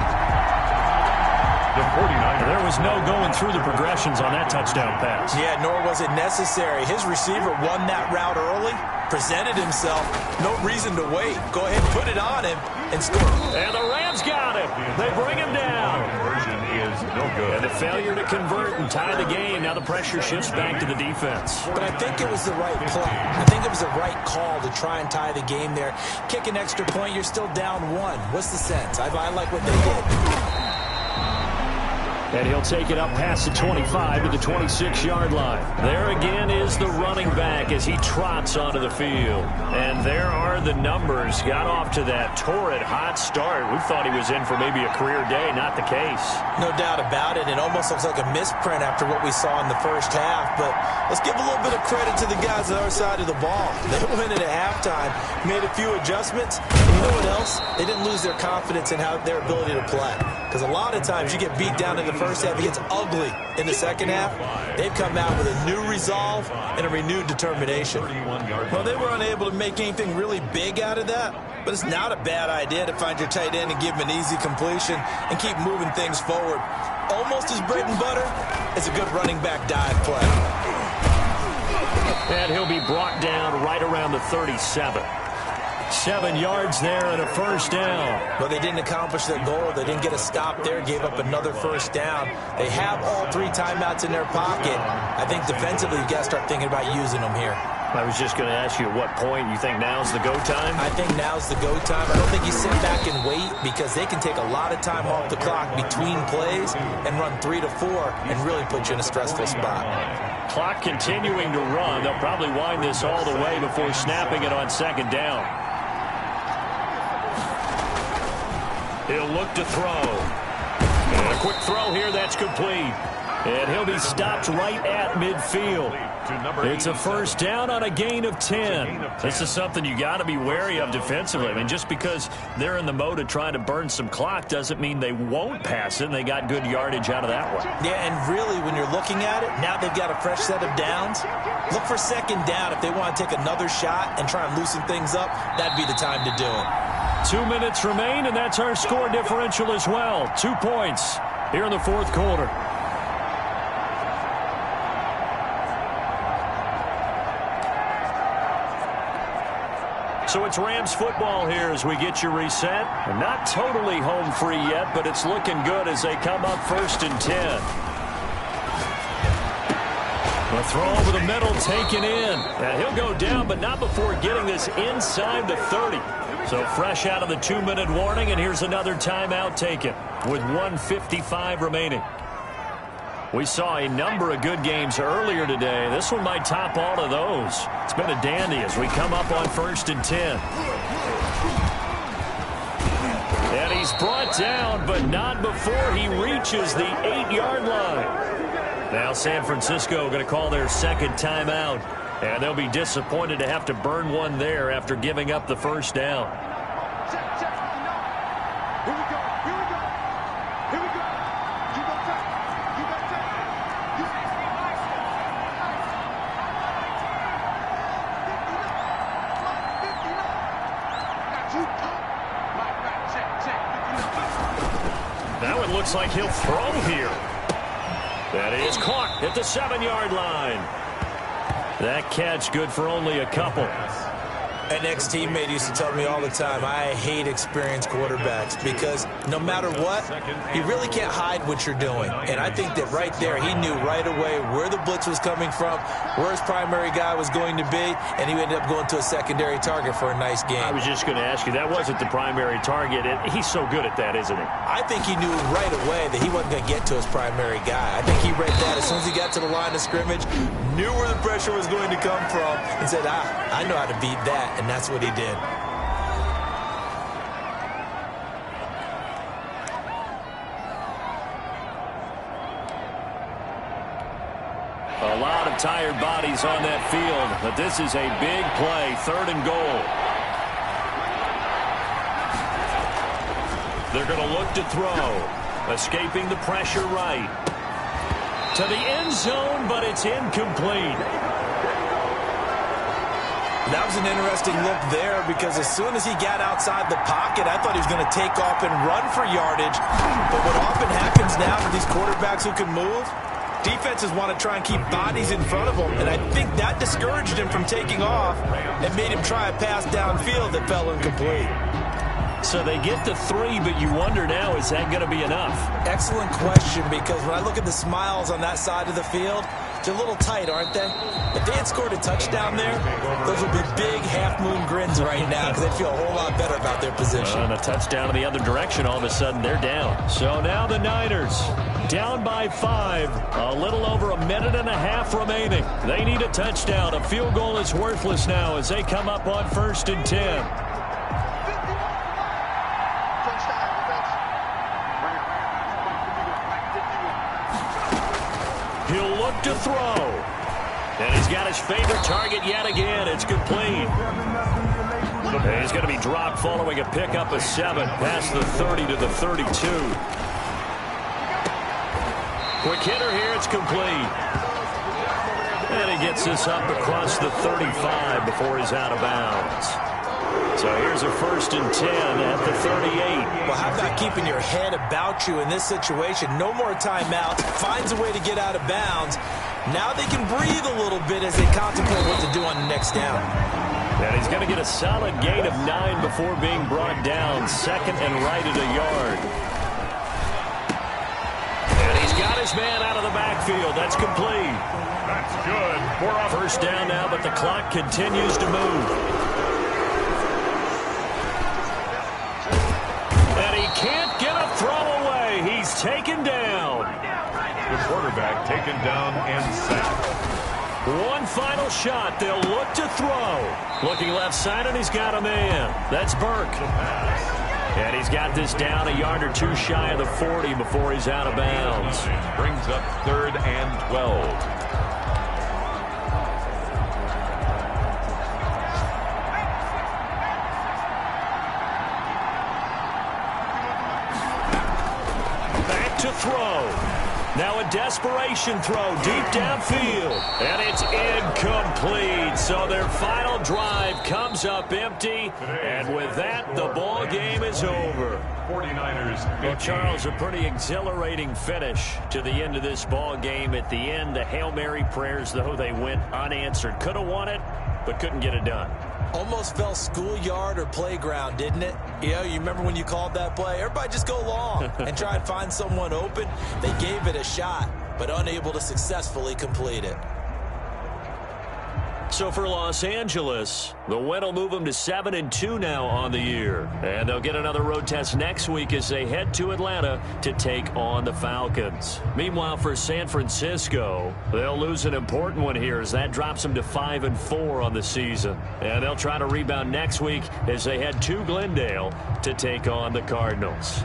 the 49ers. There was no going through the progressions on that touchdown pass. Yeah, nor was it necessary. His receiver won that route early, presented himself. No reason to wait. Go ahead and put it on him and score. And the Rams got him. They bring him down. Conversion is no good. And the failure to convert and tie the game. Now the pressure shifts back to the defense. But I think it was the right play. I think it was the right call to try and tie the game there. Kick an extra point, you're still down 1. What's the sense? I like what they did. And he'll take it up past the 25 to the 26-yard line. There again is the running back as he trots onto the field. And there are the numbers. Got off to that torrid hot start. We thought he was in for maybe a career day. Not the case. No doubt about it. It almost looks like a misprint after what we saw in the first half. But let's give a little bit of credit to the guys on the other side of the ball. They went in at halftime, made a few adjustments. And you know what else? They didn't lose their confidence in their ability to play. Because a lot of times you get beat down in the first half, it gets ugly in the second half. They've come out with a new resolve and a renewed determination. Well, they were unable to make anything really big out of that, but it's not a bad idea to find your tight end and give him an easy completion and keep moving things forward. Almost as bread and butter as a good running back dive play. And he'll be brought down right around the 37. 7 yards there and a first down. But they didn't accomplish their goal. They didn't get a stop there, gave up another first down. They have all 3 timeouts in their pocket. I think defensively you've got to start thinking about using them here. I was just going to ask you at what point you think now's the go time? I think now's the go time. I don't think you sit back and wait because they can take a lot of time off the clock between plays and run 3 to 4 and really put you in a stressful spot. Clock continuing to run. They'll probably wind this all the way before snapping it on second down. He'll look to throw. And a quick throw here, that's complete. And he'll be stopped right at midfield. It's a first down on a gain of 10. This is something you got to be wary of defensively. I mean, just because they're in the mode of trying to burn some clock doesn't mean they won't pass it. And they got good yardage out of that one. Yeah, and really, when you're looking at it, now they've got a fresh set of downs. Look for second down. If they want to take another shot and try and loosen things up, that'd be the time to do it. 2 minutes remain, and that's our score differential as well. 2 points here in the fourth quarter. So it's Rams football here as we get you reset. Not totally home free yet, but it's looking good as they come up 1st and 10. A throw over the middle taken in. And he'll go down, but not before getting this inside the 30. So fresh out of the 2-minute warning, and here's another timeout taken with 1:55 remaining. We saw a number of good games earlier today. This one might top all of those. It's been a dandy as we come up on 1st and 10. And he's brought down, but not before he reaches the 8-yard line. Now San Francisco going to call their second timeout. And they'll be disappointed to have to burn one there after giving up the first down. Check, check. Here we go. Here we go. Here we go. You go back. You go back. You go back. That one looks like he'll throw here. That is caught at the 7-yard line. That catch good for only a couple. An ex-teammate used to tell me all the time, I hate experienced quarterbacks because no matter what, you really can't hide what you're doing. And I think that right there, he knew right away where the blitz was coming from, where his primary guy was going to be, and he ended up going to a secondary target for a nice game. I was just going to ask you, that wasn't the primary target. He's so good at that, isn't he? I think he knew right away that he wasn't going to get to his primary guy. I think he read that as soon as he got to the line of scrimmage, knew where the pressure was going to come from, and said, I know how to beat that. And that's what he did. A lot of tired bodies on that field, but this is a big play, 3rd and goal. They're going to look to throw, escaping the pressure right. To the end zone, but it's incomplete. That was an interesting look there because as soon as he got outside the pocket, I thought he was going to take off and run for yardage. But what often happens now with these quarterbacks who can move, defenses want to try and keep bodies in front of them. And I think that discouraged him from taking off and made him try a pass downfield that fell incomplete. So they get to 3, but you wonder now, is that going to be enough? Excellent question, because when I look at the smiles on that side of the field, they're a little tight, aren't they? If they had scored a touchdown there, those would be big half-moon grins right now because they'd feel a whole lot better about their position. And a touchdown in the other direction, all of a sudden they're down. So now the Niners Down by 5. A little over a minute and a half remaining. They need a touchdown. A field goal is worthless now as they come up on 1st and 10. He'll look to throw. And he's got his favorite target yet again. It's complete. And he's going to be dropped following a pickup of 7 past the 30 to the 32. Quick hitter here. It's complete. And he gets this up across the 35 before he's out of bounds. So here's a 1st and 10 at the 38. Well, how about keeping your head about you in this situation? No more timeouts. Finds a way to get out of bounds. Now they can breathe a little bit as they contemplate what to do on the next down. And he's going to get a solid gain of 9 before being brought down. 2nd and right at a yard. And he's got his man out of the backfield. That's complete. That's good. 1st down now, but the clock continues to move. And he can't get a throw away. He's taken down. The quarterback taken down and sacked. One final shot. They'll look to throw. Looking left side, and he's got a man. That's Burke. And he's got this down a yard or 2 shy of the 40 before he's out of bounds. Brings up 3rd and 12. To throw. Now a desperation throw deep downfield. And it's incomplete. So their final drive comes up empty. And with that, the ball game is over. 49ers. Well, Charles, a pretty exhilarating finish to the end of this ball game. At the end, the Hail Mary prayers, though, they went unanswered. Could have won it, but couldn't get it done. Almost fell schoolyard or playground, didn't it? You remember when you called that play? Everybody just go long and try and find someone open. They gave it a shot, but unable to successfully complete it. So for Los Angeles, the win will move them to 7-2 now on the year. And they'll get another road test next week as they head to Atlanta to take on the Falcons. Meanwhile, for San Francisco, they'll lose an important one here as that drops them to 5-4 on the season. And they'll try to rebound next week as they head to Glendale to take on the Cardinals.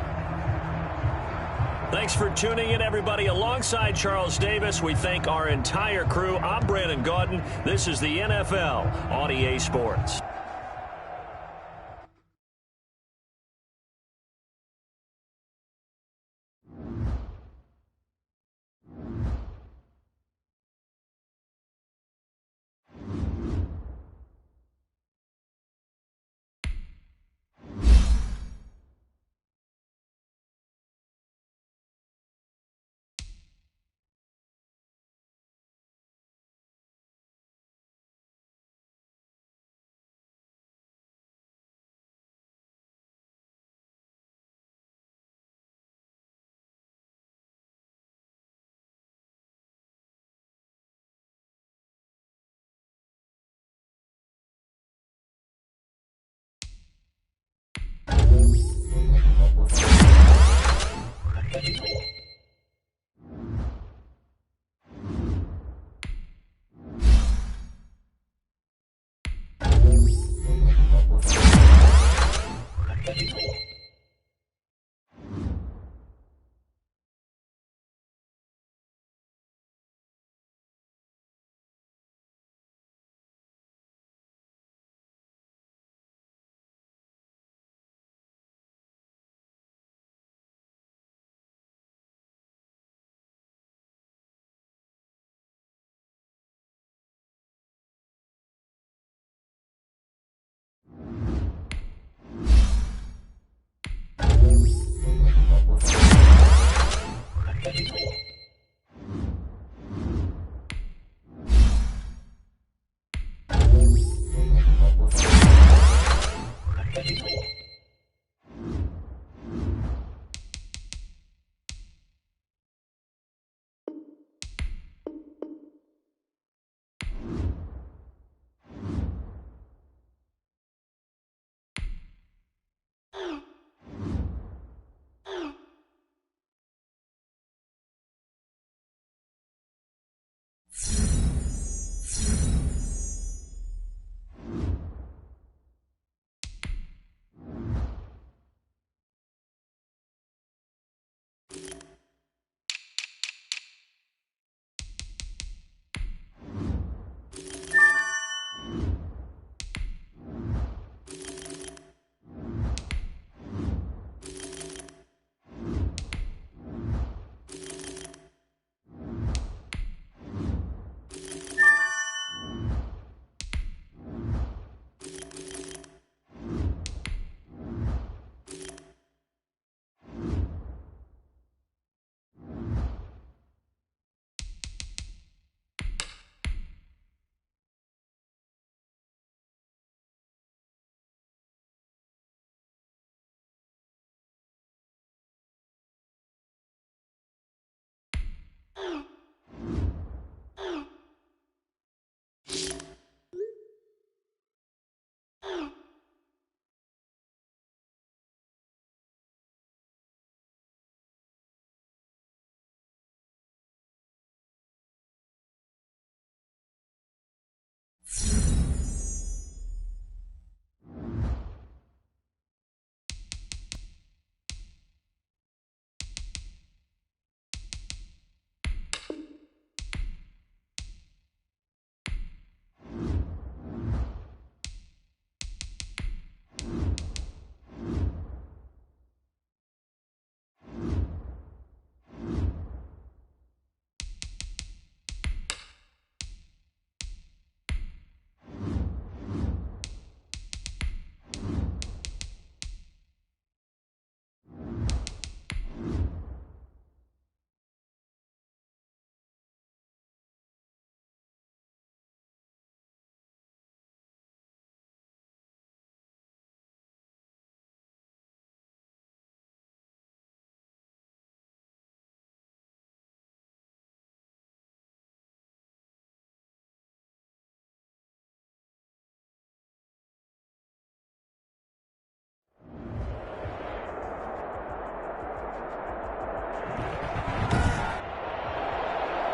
Thanks for tuning in, everybody. Alongside Charles Davis, we thank our entire crew. I'm Brandon Gaudin. This is the NFL on EA Sports.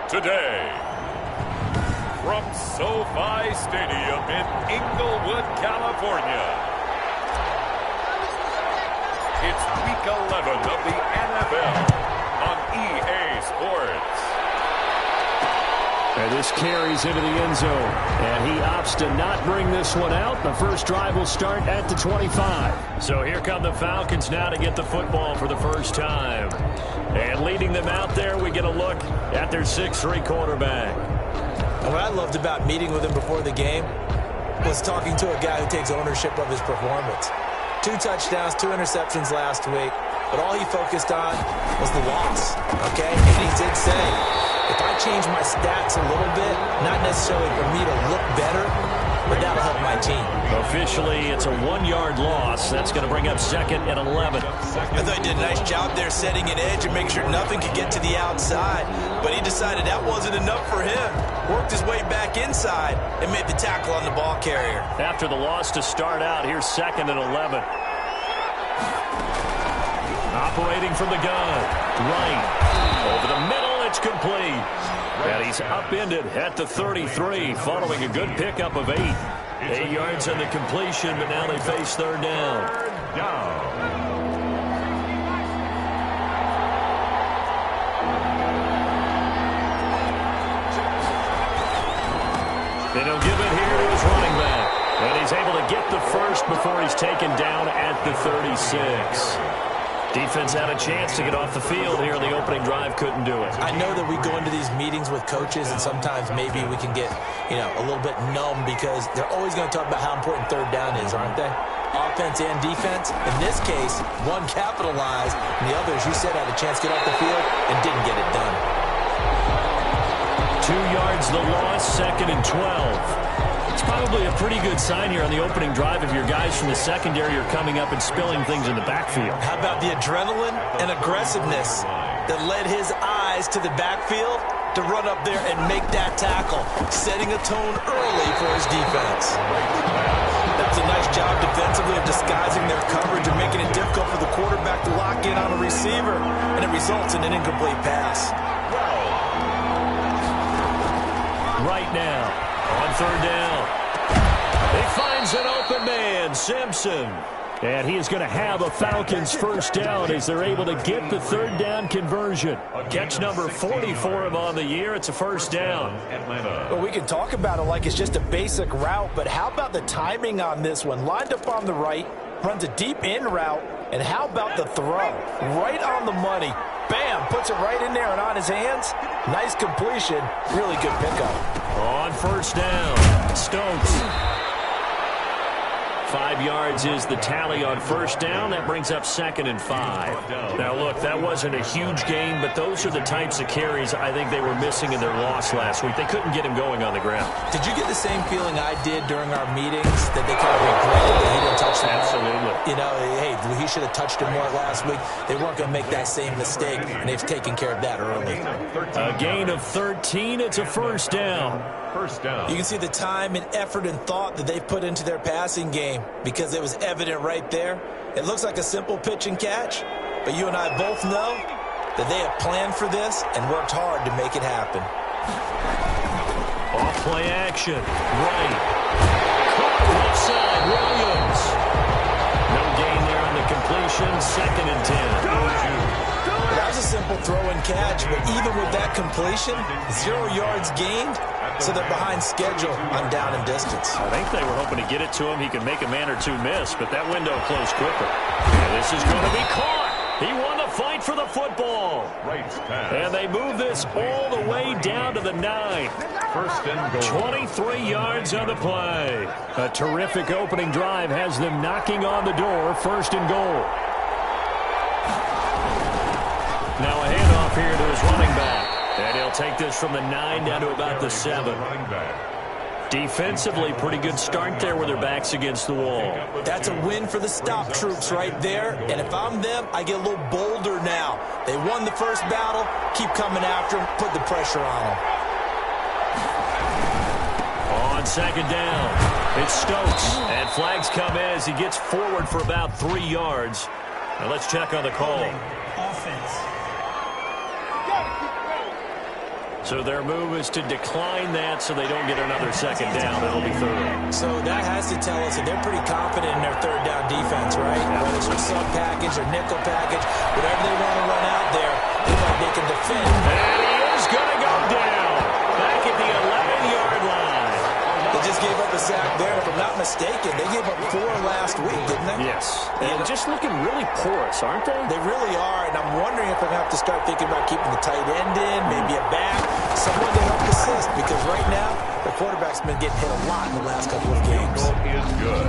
today. From SoFi Stadium in Inglewood, California, it's Week 11 of the NFL on EA Sports. And this carries into the end zone. And he opts to not bring this one out. The first drive will start at the 25. So here come the Falcons now to get the football for the first time. And leading them out there, we get a look at their 6'3" quarterback. And what I loved about meeting with him before the game was talking to a guy who takes ownership of his performance. 2 touchdowns, 2 interceptions last week. But all he focused on was the loss, okay? And he did say, if I change my stats a little bit, not necessarily for me to look better, but that'll help my team. Officially, it's a 1-yard loss. That's going to bring up 2nd and 11. I thought he did a nice job there setting an edge and making sure nothing could get to the outside. But he decided that wasn't enough for him. Worked his way back inside and made the tackle on the ball carrier. After the loss to start out, here's 2nd and 11. Operating from the gun. Right. Over the middle, it's complete. And he's upended at the 33 following a good pickup of 8. 8 yards on the completion, but now they face 3rd down. And he'll give it here to his running back. And he's able to get the first before he's taken down at the 36. Defense had a chance to get off the field here in the opening drive, couldn't do it. I know that we go into these meetings with coaches, and sometimes maybe we can get, a little bit numb because they're always going to talk about how important 3rd down is, aren't they? Offense and defense. In this case, one capitalized, and the others, you said, had a chance to get off the field and didn't get it done. 2 yards the loss, 2nd and 12. It's probably a pretty good sign here on the opening drive if your guys from the secondary are coming up and spilling things in the backfield. How about the adrenaline and aggressiveness that led his eyes to the backfield to run up there and make that tackle, setting a tone early for his defense. That was a nice job defensively of disguising their coverage and making it difficult for the quarterback to lock in on a receiver, and it results in an incomplete pass. Right now, on 3rd down, he finds an open man, Simpson. And he is going to have a Falcons first down as they're able to get the 3rd down conversion. Catch number 40 for him on the year. It's a first down. Well, we can talk about it like it's just a basic route, but how about the timing on this one? Lined up on the right, runs a deep in route, and how about the throw? Right on the money. Bam, puts it right in there and on his hands. Nice completion. Really good pickup. On first down, Stokes. 5 yards is the tally on first down. That brings up 2nd and 5. Now, look, that wasn't a huge gain, but those are the types of carries I think they were missing in their loss last week. They couldn't get him going on the ground. Did you get the same feeling I did during our meetings that they kind of regretted that he didn't touch the ball? Absolutely. Hey, he should have touched it more last week. They weren't going to make that same mistake, and they've taken care of that early. A gain of 13. It's a first down. You can see the time and effort and thought that they put into their passing game because it was evident right there. It looks like a simple pitch and catch, but you and I both know that they have planned for this and worked hard to make it happen. Off play action. Right. Caught left side. Williams. No gain there on the completion. 2nd and 10. That was a simple throw and catch, but even with that completion, 0 yards gained, so they're behind schedule on down and distance. I think they were hoping to get it to him. He could make a man or two miss, but that window closed quicker. And this is going to be caught. He won the fight for the football. And they move this all the way down to the 9. First and goal. 23 yards on the play. A terrific opening drive has them knocking on the door. 1st and goal. Now a handoff here to his running back. And he'll take this from the 9 down to about the 7. Defensively, pretty good start there with their backs against the wall. That's a win for the stop troops right there. And if I'm them, I get a little bolder now. They won the first battle. Keep coming after them. Put the pressure on them. On 2nd down, it's Stokes. And flags come in as he gets forward for about 3 yards. Now let's check on the call. Offense. So their move is to decline that so they don't get another second down. That'll be third. So that has to tell us that they're pretty confident in their third down defense, right? Whether it's a sub package or nickel package, whatever they want to run out there, they like they can defend. And he is going to go down back at the 11-yard line. They just gave up a sack there. If I'm not mistaken, they gave up 4 last week, didn't they? Yes. And just looking really porous, aren't they? They really are, and I'm wondering if I'm going to have to start thinking about keeping the tight end in, maybe a back, someone to help assist, because right now, the quarterback's been getting hit a lot in the last couple of games. Is good.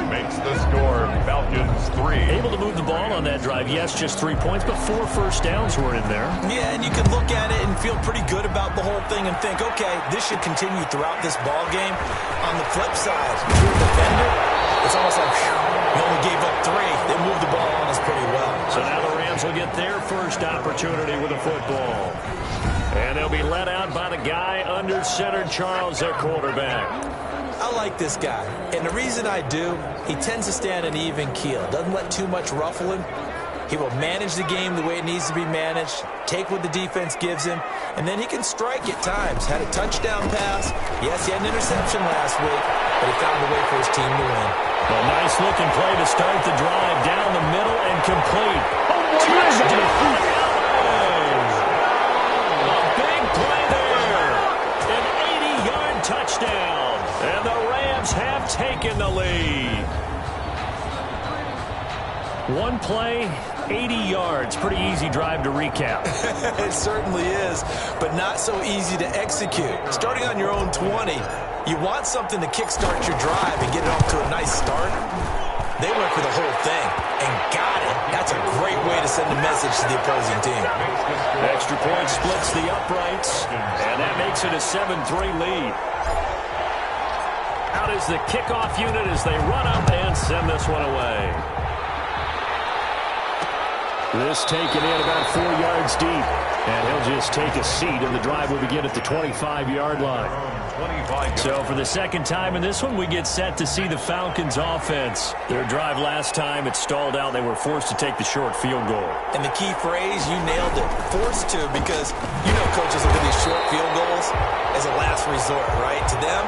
Makes the score Falcons 3. Able to move the ball on that drive. Yes, just 3 points, but 4 first downs were in there. Yeah, and you can look at it and feel pretty good about the whole thing and think, okay, this should continue throughout this ball game. On the flip side, if you're a defender, it's almost like, whew, you only gave up 3. They moved the ball on us pretty well. So now the Rams will get their first opportunity with a football. And they'll be let out by the guy under center, Charles, their quarterback. I like this guy, and the reason I do, he tends to stand an even keel. Doesn't let too much ruffle him. He will manage the game the way it needs to be managed, take what the defense gives him, and then he can strike at times. Had a touchdown pass. Yes, he had an interception last week, but he found a way for his team to win. A nice-looking play to start the drive down the middle and complete. Touchdown! A big play there. An 80-yard touchdown. And the Rams have taken the lead. One play, 80 yards. Pretty easy drive to recap. It certainly is, but not so easy to execute. Starting on your own 20, you want something to kickstart your drive and get it off to a nice start. They went for the whole thing and got it. That's a great way to send a message to the opposing team. Extra point splits the uprights, and that makes it a 7-3 lead. Out is the kickoff unit as they run up and send this one away. This taken in about 4 yards deep. And he'll just take a seat, and the drive will begin at the 25-yard line. So for the second time in this one, we get set to see the Falcons offense. Their drive last time, it stalled out. They were forced to take the short field goal. And the key phrase, you nailed it, forced to, because you know coaches look at these short field goals as a last resort, right? To them,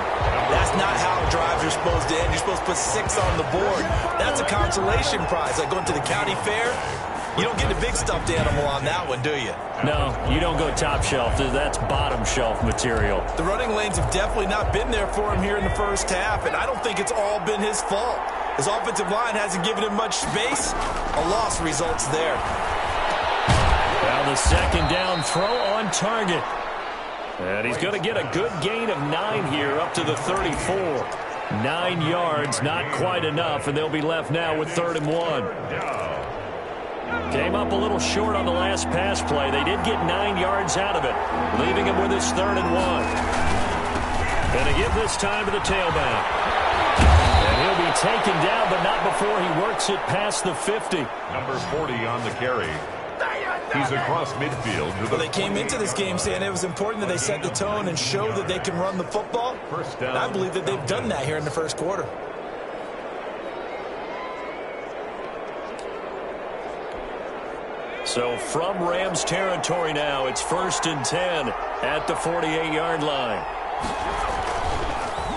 that's not how drives are supposed to end. You're supposed to put 6 on the board. That's a consolation prize, like going to the county fair. You don't get the big stuffed animal on that one, do you? No, you don't go top shelf. That's bottom shelf material. The running lanes have definitely not been there for him here in the first half, and I don't think it's all been his fault. His offensive line hasn't given him much space. A loss results there. Now the second down throw on target. And he's going to get a good gain of 9 here up to the 34. 9 yards, not quite enough, and they'll be left now with 3rd and 1. Came up a little short on the last pass play. They did get 9 yards out of it, leaving him with his 3rd and 1. Going to give this time to the tailback. And he'll be taken down, but not before he works it past the 50. Number 40 on the carry. He's across midfield. Well, they came into this game saying it was important that they set the tone and show that they can run the football. And I believe that they've done that here in the first quarter. So from Rams territory now, it's 1st and 10 at the 48-yard line.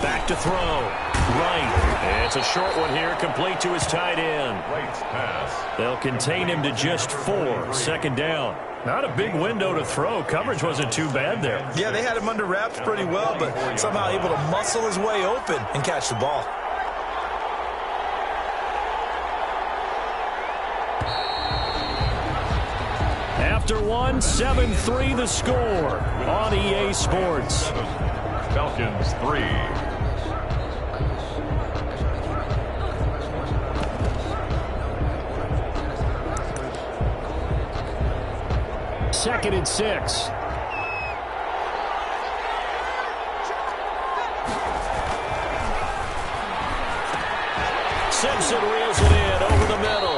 Back to throw. Right. It's a short one here, complete to his tight end. Wright's pass. They'll contain him to just 4. 2nd down. Not a big window to throw. Coverage wasn't too bad there. Yeah, they had him under wraps pretty well, but somehow able to muscle his way open and catch the ball. After 1, 7-3 the score on EA Sports. Falcons 3. Second and 6. Simpson reels it in over the middle.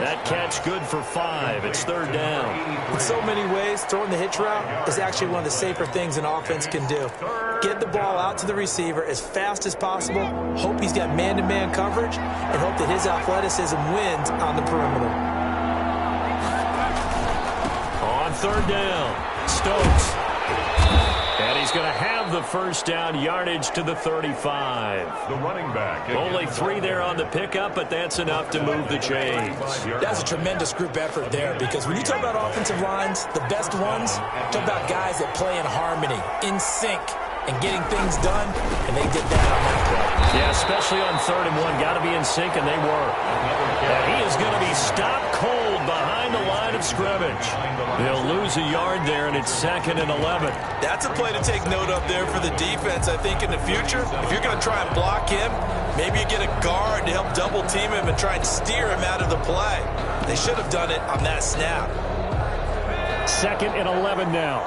That catch good for 5. It's 3rd down. In so many ways, throwing the hitch route is actually one of the safer things an offense can do. Get the ball out to the receiver as fast as possible, hope he's got man-to-man coverage, and hope that his athleticism wins on the perimeter. On 3rd down, Stokes. And he's going to have the first down, yardage to the 35. The running back. Only 3 there on the pickup, but that's enough to move the chains. That's a tremendous group effort there, because when you talk about offensive lines, the best ones, talk about guys that play in harmony, in sync, and getting things done, and they did that on that play. Yeah, especially on 3rd and 1. Got to be in sync, and they were. And he is going to be stopped cold behind the line of scrimmage. They'll lose a yard there, and it's 2nd and 11. That's a play to take note of there for the defense, I think, in the future. If you're going to try and block him, maybe you get a guard to help double-team him and try and steer him out of the play. They should have done it on that snap. 2nd and 11 now.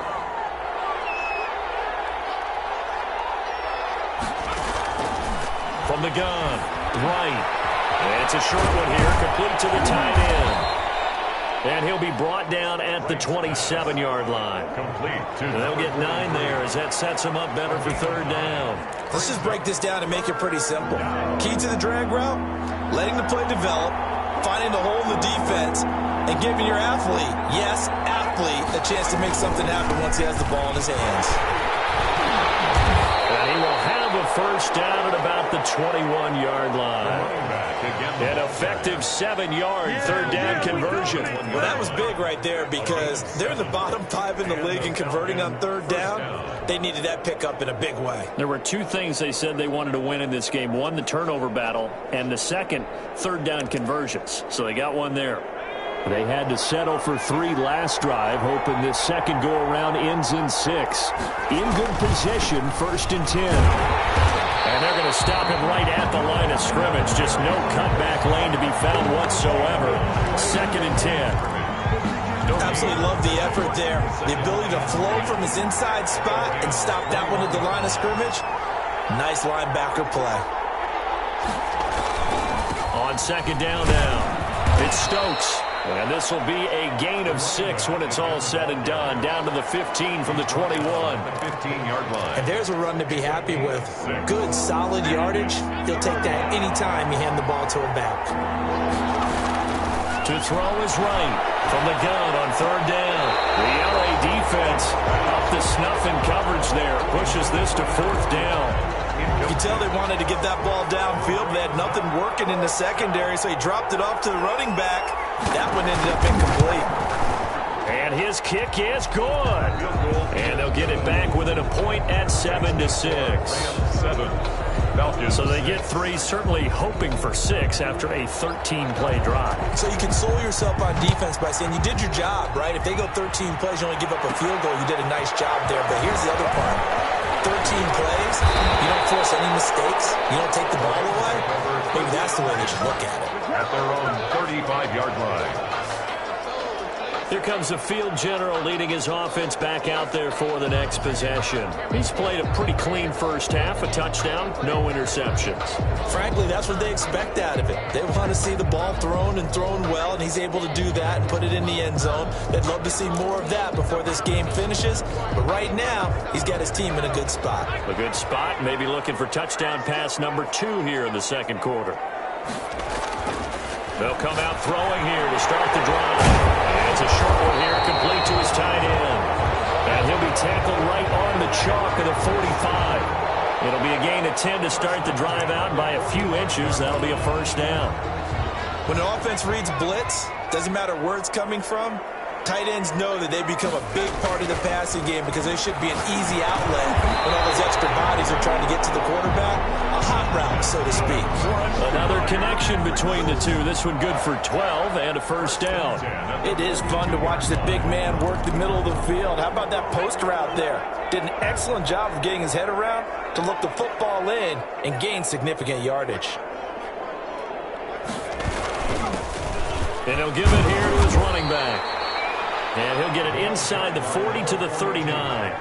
From the gun, right. And it's a short one here, complete to the tight end. And he'll be brought down at the 27-yard line. Complete. They'll get 9 there as that sets them up better for 3rd down. Let's just break this down and make it pretty simple. Key to the drag route, letting the play develop, finding the hole in the defense, and giving your athlete, yes, athlete, a chance to make something happen once he has the ball in his hands. And he will have a first down at about the 21-yard line. An effective 7-yard 3rd down conversion. Well, that was big right there, because they're the bottom 5 in the league in converting on 3rd down. They needed that pickup in a big way. There were 2 things they said they wanted to win in this game. One, the turnover battle, and the second, 3rd down conversions. So they got one there. They had to settle for 3 last drive, hoping this second go-around ends in 6. In good position, 1st and 10. And they're going to stop him right at the line of scrimmage. Just no cutback lane to be found whatsoever. 2nd and 10. Absolutely love the effort there. The ability to flow from his inside spot and stop that one at the line of scrimmage. Nice linebacker play. On 2nd down now, it's Stokes. And this will be a gain of 6 when it's all said and done. Down to the 15 from the 21. The 15-yard line. And there's a run to be happy with. Good, solid yardage. He'll take that anytime you hand the ball to him back. To throw is right from the gun on 3rd down. The LA defense up to snuff in coverage there. Pushes this to 4th down. You can tell they wanted to get that ball downfield, but they had nothing working in the secondary, so he dropped it off to the running back. That one ended up incomplete. And his kick is good. And they'll get it back within a point at 7-6. 7. Falcons. So they get 3, certainly hoping for 6 after a 13-play drive. So you console yourself on defense by saying you did your job, right? If they go 13 plays, you only give up a field goal, you did a nice job there. But here's the other part. 13 plays, you don't force any mistakes, you don't take the ball away. Maybe that's the way they should look at it. At their own 35-yard line. Here comes the field general leading his offense back out there for the next possession. He's played a pretty clean first half, a touchdown, no interceptions. Frankly, that's what they expect out of it. They want to see the ball thrown and thrown well, and he's able to do that and put it in the end zone. They'd love to see more of that before this game finishes, but right now, he's got his team in a good spot. A good spot, maybe looking for touchdown pass number 2 here in the 2nd quarter. They'll come out throwing here to start the drive. And it's a short one here, complete to his tight end. And he'll be tackled right on the chalk of the 45. It'll be a gain of 10 to start the drive out. By a few inches, that'll be a first down. When an offense reads blitz, doesn't matter where it's coming from, tight ends know that they become a big part of the passing game because they should be an easy outlet when all those extra bodies are trying to get to the quarterback. A hot route, so to speak. Another connection between the two. This one good for 12 and a first down. It is fun to watch the big man work the middle of the field. How about that post route there? Did an excellent job of getting his head around to look the football in and gain significant yardage. And he'll give it here to his running back. And he'll get it inside the 40 to the 39.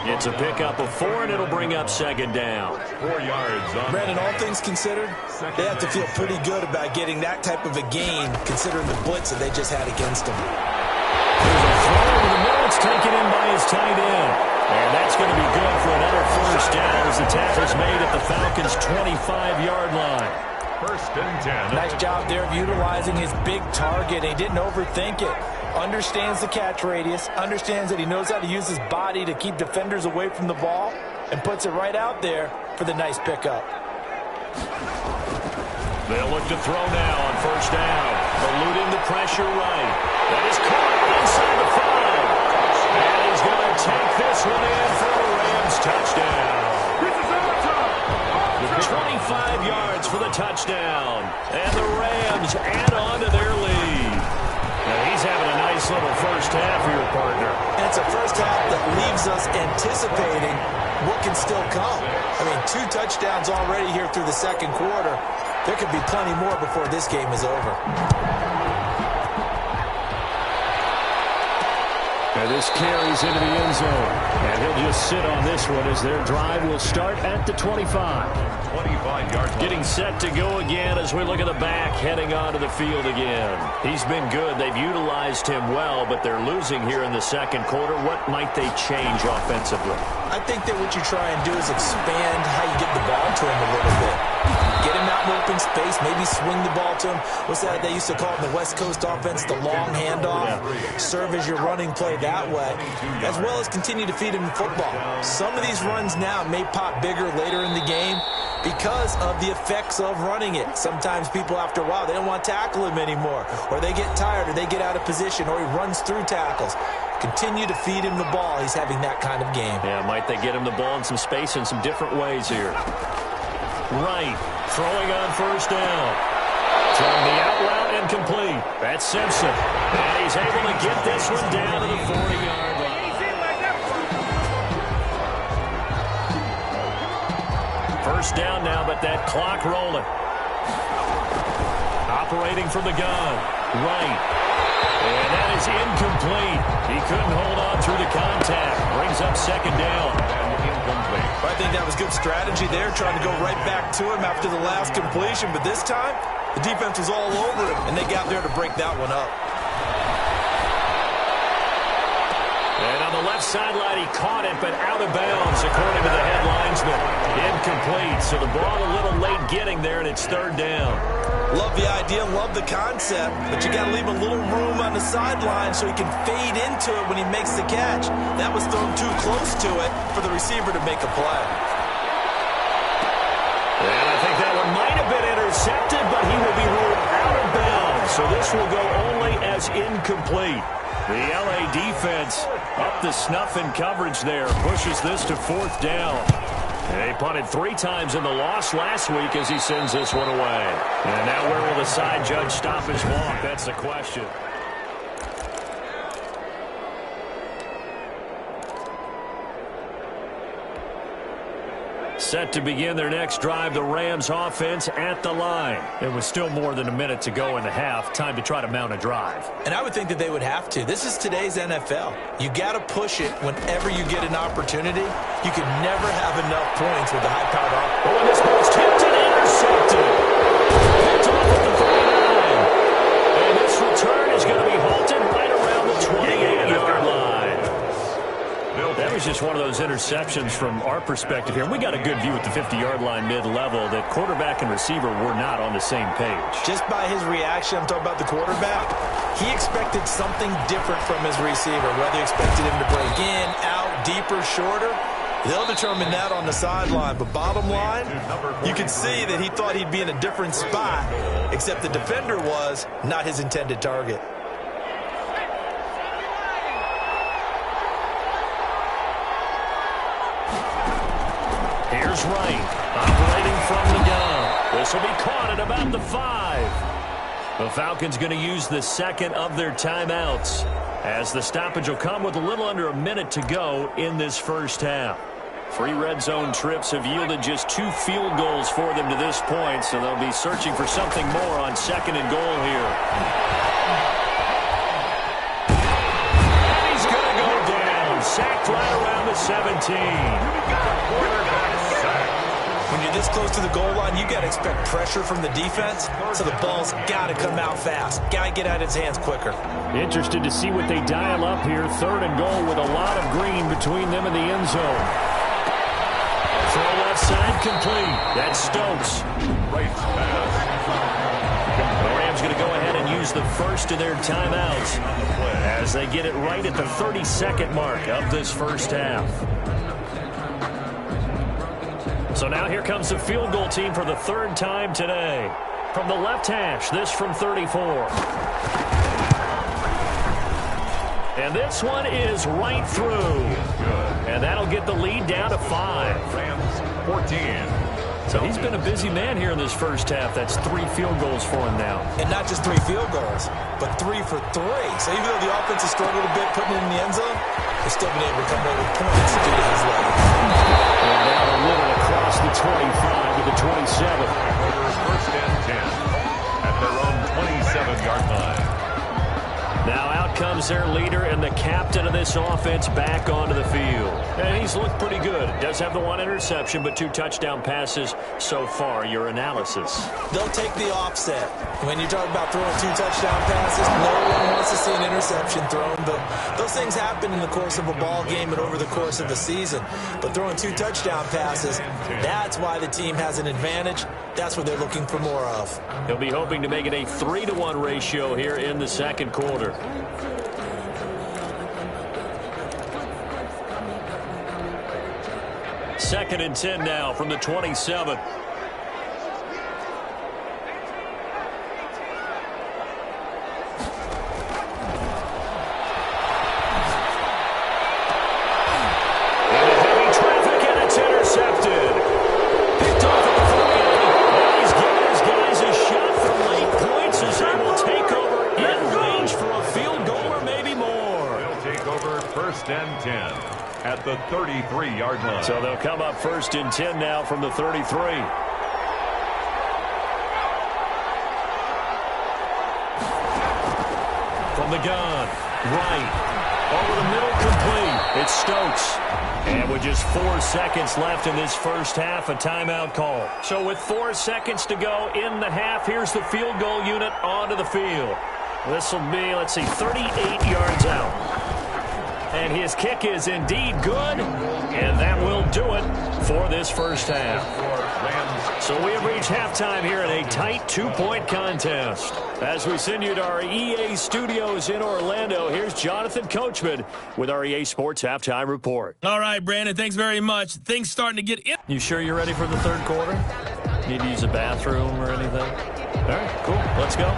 It's a pickup of 4, and it'll bring up 2nd down. 4 yards. Brandon, all things considered, they have to feel pretty good about getting that type of a gain, considering the blitz that they just had against them. There's a throw over the middle. It's taken in by his tight end. And that's going to be good for another first down as the tackle's made at the Falcons' 25-yard line. 1st and 10. Nice job there of utilizing his big target. He didn't overthink it. understands the catch radius, understands that he knows how to use his body to keep defenders away from the ball, and puts it right out there for the nice pickup. They'll look to throw now on first down. Eluding the pressure right. That is caught inside the 5. And he's going to take this one in for a Rams touchdown. 25 yards for the touchdown. And the Rams add on to their lead. Now he's having a nice little first half for your partner. And it's a first half that leaves us anticipating what can still come. I mean, 2 touchdowns already here through the second quarter. There could be plenty more before this game is over. And this carries into the end zone. And he'll just sit on this one as their drive will start at the 25. 25 yards. Getting set to go again as we look at the back heading onto the field again. He's been good. They've utilized him well, but they're losing here in the second quarter. What might they change offensively? I think that what you try and do is expand how you get the ball to him a little bit. Get him out in open space, maybe swing the ball to him. What's that they used to call in the West Coast offense, the long handoff? Serve as your running play that way, as well as continue to feed him football. Some of these runs now may pop bigger later in the game because of the effects of running it. Sometimes people, after a while, they don't want to tackle him anymore, or they get tired, or they get out of position, or he runs through tackles. Continue to feed him the ball. He's having that kind of game. Yeah, might they get him the ball in some space in some different ways here. Right, throwing on first down. Throwing the out route and complete. That's Simpson. And he's able to get this one down to the 40-yard line. First down now, but that clock rolling. Operating from the gun. Right. And that is incomplete. He couldn't hold on through the contact. Brings up second down. And incomplete. I think that was good strategy there, trying to go right back to him after the last completion. But this time, the defense was all over him, and they got there to break that one up. And on the left sideline, he caught it, but out of bounds, according to the head linesman. Incomplete, so the ball a little late getting there, and it's third down. Love the idea, love the concept, but you got to leave a little room on the sideline so he can fade into it when he makes the catch. That was thrown too close to it for the receiver to make a play. And I think that one might have been intercepted, but he will be ruled out of bounds. So this will go only as incomplete. The LA defense up the snuff in coverage there. Pushes this to fourth down. They punted 3 times in the loss last week as he sends this one away. And now where will the side judge stop his walk? That's the question. Set to begin their next drive, the Rams offense at the line. It was still more than a minute to go in the half. Time to try to mount a drive. And I would think that they would have to. This is today's NFL. You got to push it whenever you get an opportunity. You can never have enough points with the high-powered offense. Oh, and this ball's tipped and intercepted. Picked off at the 39. And this return is going to be halted right around the 28-yard line. That was just one of those interceptions from our perspective here. We got a good view at the 50-yard line mid-level that quarterback and receiver were not on the same page. Just by his reaction, I'm talking about the quarterback, he expected something different from his receiver, whether he expected him to break in, out, deeper, shorter. They'll determine that on the sideline. But bottom line, you can see that he thought he'd be in a different spot, except the defender was not his intended target. Here's Wright, operating from the gun. This will be caught at about the 5. The Falcons going to use the second of their timeouts, as the stoppage will come with a little under a minute to go in this first half. 3 red zone trips have yielded just 2 field goals for them to this point, so they'll be searching for something more on second and goal here. And he's going to go down, sacked right around the 17. When you're this close to the goal line, you got to expect pressure from the defense, so the ball's got to come out fast. Got to get out of his hands quicker. Interested to see what they dial up here. Third and goal with a lot of green between them and the end zone. Throw left side complete. That's Stokes. Right pass. The Rams going to go ahead and use the first of their timeouts as they get it right at the 32nd mark of this first half. So now here comes the field goal team for the third time today. From the left hash, this from 34. And this one is right through. And that'll get the lead down to 5. Rams 14. So he's been a busy man here in this first half. That's 3 field goals for him now. And not just 3 field goals, but 3 for 3. So even though the offense has struggled a bit putting it in the end zone, they've still been able to come away with points due to his legs. And now a little across the 25 to the 27. Over first and 10 at their own 27-yard line. Now out comes their leader and the captain of this offense back onto the field. And he's looked pretty good. Does have the 1 interception, but 2 touchdown passes so far. Your analysis. They'll take the offset. When you talk about throwing 2 touchdown passes, no one wants to see an interception thrown. But those things happen in the course of a ball game and over the course of the season. But throwing 2 touchdown passes, that's why the team has an advantage. That's what they're looking for more of. He'll be hoping to make it a 3-to-1 ratio here in the second quarter. Second and 10 now from the 27. And 10 at the 33-yard line. So they'll come up first and 10 now from the 33. From the gun, right, over the middle, complete. It's Stokes. And with just 4 seconds left in this first half, a timeout call. So with 4 seconds to go in the half, here's the field goal unit onto the field. This will be, let's see, 38 yards out. And his kick is indeed good, and that will do it for this first half. So we have reached halftime here in a tight 2-point contest. As we send you to our EA studios in Orlando, here's Jonathan Coachman with our EA Sports Halftime Report. All right, Brandon, thanks very much. Things starting to get in. You sure you're ready for the third quarter? Need to use a bathroom or anything? All right, cool. Let's go.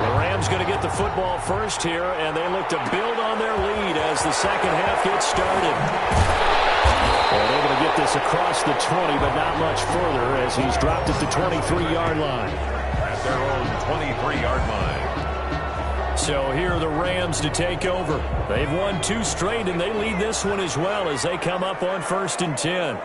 The Rams going to get the football first here, and they look to build on their lead as the second half gets started. They're able to get this across the 20, but not much further as he's dropped at the 23-yard line. At their own 23-yard line. So here are the Rams to take over. They've won 2 straight, and they lead this one as well as they come up on first and 10.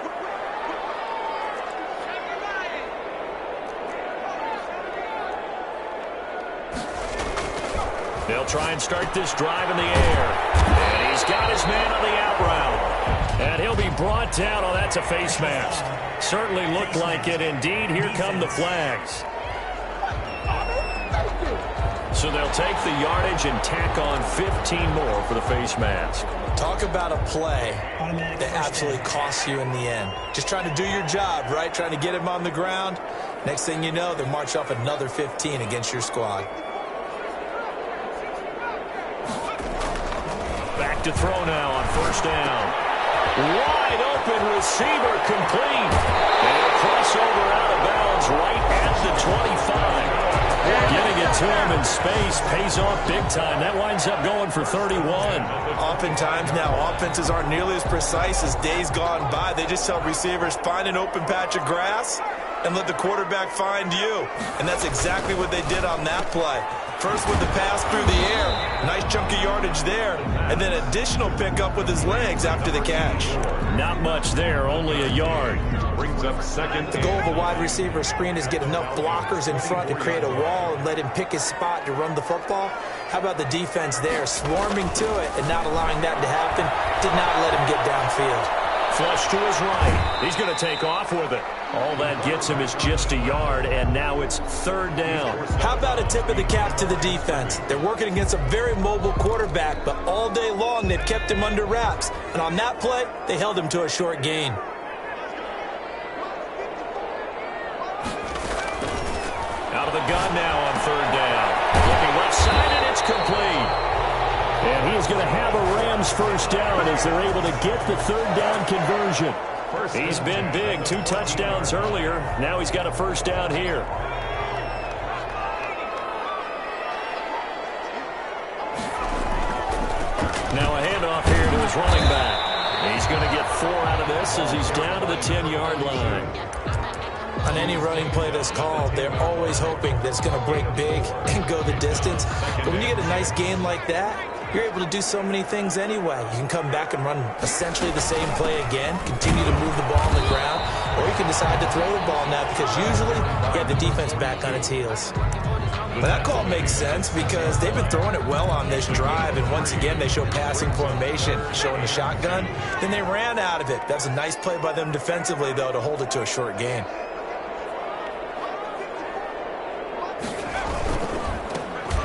They'll try and start this drive in the air. And he's got his man on the out route. And he'll be brought down. Oh, that's a face mask. Certainly looked like it. Indeed, here come the flags. So they'll take the yardage and tack on 15 more for the face mask. Talk about a play that absolutely costs you in the end. Just trying to do your job, right? Trying to get him on the ground. Next thing you know, they march off another 15 against your squad. Back to throw now on first down. Wide open receiver complete. And a crossover out of bounds right at the 25. Getting it to him in space pays off big time. That winds up going for 31. Oftentimes now, offenses aren't nearly as precise as days gone by. They just tell receivers, find an open patch of grass and let the quarterback find you. And that's exactly what they did on that play. First with the pass through the air. Nice chunk of yardage there. And then additional pickup with his legs after the catch. Not much there, only a yard. Brings up second. The goal of a wide receiver screen is get enough blockers in front to create a wall and let him pick his spot to run the football. How about the defense there, swarming to it and not allowing that to happen? Did not let him get downfield. Flush to his right. He's going to take off with it. All that gets him is just a yard, and now it's third down. How about a tip of the cap to the defense? They're working against a very mobile quarterback, but all day long they've kept him under wraps. And on that play, they held him to a short gain. the gun now on third down. Looking left side, and it's complete. And he's going to have a Rams first down as they're able to get the third down conversion. He's been big, 2 touchdowns earlier. Now he's got a first down here. Now a handoff here to his running back. He's going to get 4 out of this as he's down to the 10-yard line. On any running play that's called, they're always hoping that it's going to break big and go the distance. But when you get a nice gain like that, you're able to do so many things anyway. You can come back and run essentially the same play again, continue to move the ball on the ground, or you can decide to throw the ball now because usually you have the defense back on its heels. But that call makes sense because they've been throwing it well on this drive, and once again they show passing formation, showing the shotgun. Then they ran out of it. That's a nice play by them defensively, though, to hold it to a short gain.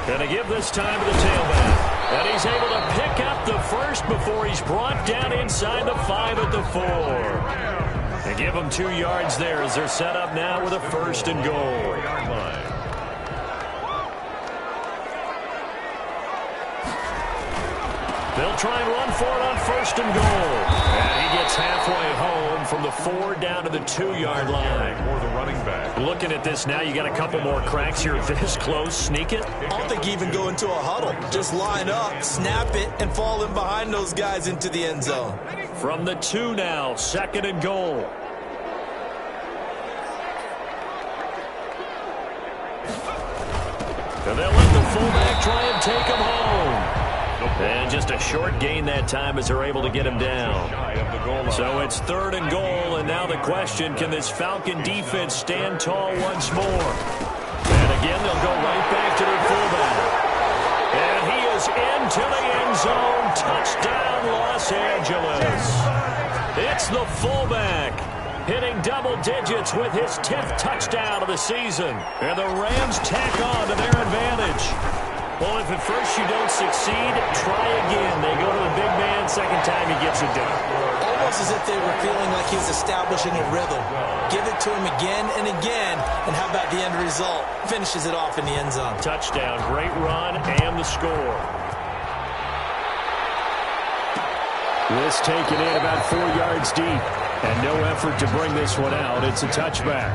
Going to give this time to the tailback. And he's able to pick up the first before he's brought down inside the 5 at the 4. They give him 2 yards there as they're set up now with a first and goal. They'll try and run for it on first and goal. And he gets halfway home from the 4 down to the 2-yard line. For the running back. Looking at this now, you got a couple more cracks here. This close, sneak it. I don't think you even go into a huddle. Just line up, snap it, and fall in behind those guys into the end zone. From the 2 now, second and goal. And they'll let the fullback try and take him home. And just a short gain that time as they're able to get him down. So it's third and goal, and now the question, can this Falcon defense stand tall once more? And again, they'll go right back to their fullback. And he is into the end zone. Touchdown, Los Angeles. It's the fullback hitting double digits with his 10th touchdown of the season. And the Rams tack on to their advantage. Well, if at first you don't succeed, try again. They go to the big man, second time he gets it done. Almost as if they were feeling like he was establishing a rhythm. Give it to him again and again, and how about the end result? Finishes it off in the end zone. Touchdown, great run, and the score. This taken in about 4 yards deep, and no effort to bring this one out. It's a touchback.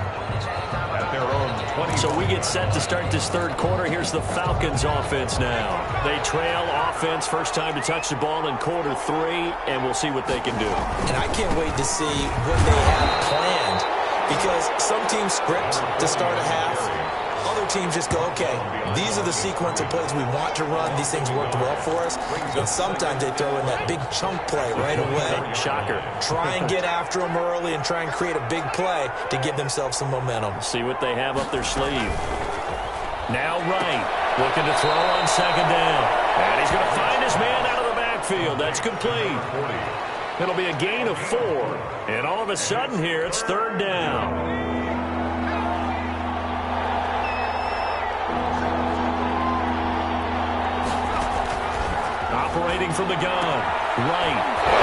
Their own 20. So we get set to start this third quarter. Here's the Falcons offense now. They trail offense, first time to touch the ball in quarter 3, and we'll see what they can do. And I can't wait to see what they have planned, because some teams script to start a half. Other teams just go, okay, these are the sequence of plays we want to run. These things worked well for us. And sometimes they throw in that big chunk play right away. Shocker. Try and get after them early and try and create a big play to give themselves some momentum. See what they have up their sleeve. Now right, looking to throw on second down. And he's going to find his man out of the backfield. That's complete. It'll be a gain of 4. And all of a sudden here, it's third down. Operating from the gun. Right.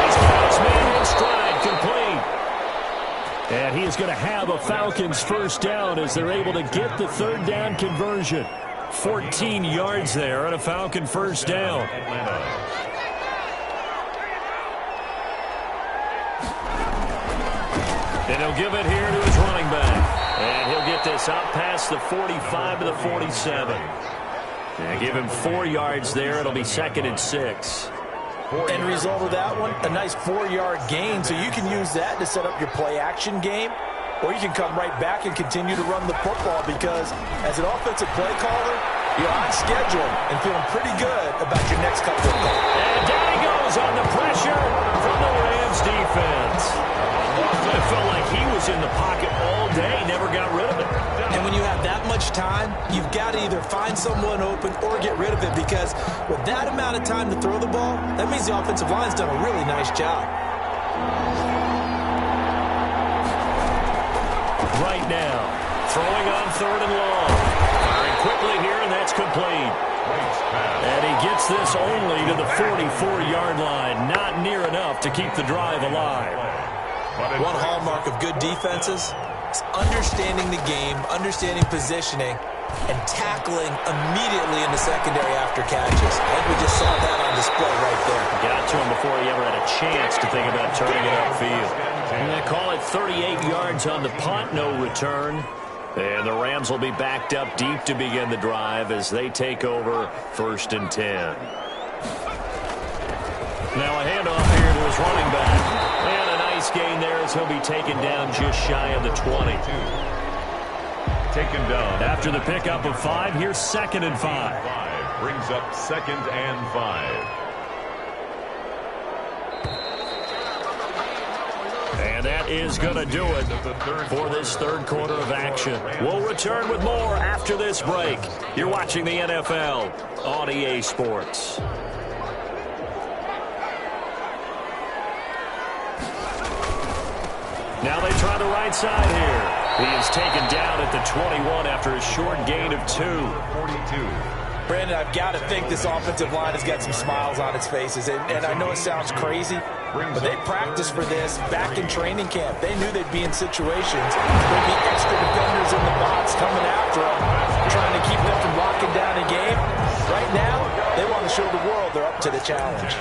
He's got his man in stride, complete. And he is going to have a Falcons first down as they're able to get the third down conversion. 14 yards there and a Falcon first down. And he'll give it here to his running back. And he'll get this out past the 45 to the 47. And give him 4 yards there. It'll be second and 6. End result of that one, a nice 4-yard gain. So you can use that to set up your play-action game, or you can come right back and continue to run the football, because as an offensive play caller, you're on schedule and feeling pretty good about your next couple of goals. And down he goes on the pressure from the Rams defense. It felt like he was in the pocket all day, never got rid of it. And when you have that much time, you've got to either find someone open or get rid of it, because with that amount of time to throw the ball, that means the offensive line's done a really nice job. Right now, throwing on third and long. Firing quickly here, and that's complete. And he gets this only to the 44-yard line. Not near enough to keep the drive alive. One hallmark of good defenses is understanding the game, understanding positioning, and tackling immediately in the secondary after catches. I think we just saw that on display right there. Got to him before he ever had a chance to think about turning it upfield. And they call it 38 yards on the punt, no return. And the Rams will be backed up deep to begin the drive as they take over 1st and 10. Now a handoff here to his running back. And a nice gain there as he'll be taken down just shy of the 20. Taken down. After the pickup of 5, here's 2nd and 5. Brings up 2nd and 5. And that is going to do it for this 3rd quarter of action. We'll return with more after this break. You're watching the NFL on EA Sports. Now they try the right side here. He is taken down at the 21 after a short gain of 2. 42. Brandon, I've got to think this offensive line has got some smiles on its faces. And I know it sounds crazy, but they practiced for this back in training camp. They knew they'd be in situations. There'd be extra defenders in the box coming after them, trying to keep them from locking down a game. Right now, they want to show the world they're up to the challenge.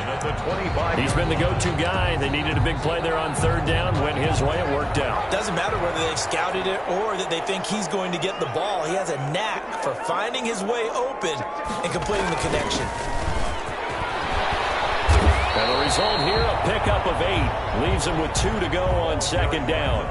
He's been the go-to guy. They needed a big play there on 3rd down. Went his way. It worked out. Doesn't matter whether they've scouted it or that they think he's going to get the ball. He has a knack for finding his way open and completing the connection. And the result here, a pickup of 8. Leaves him with 2 to go on 2nd down.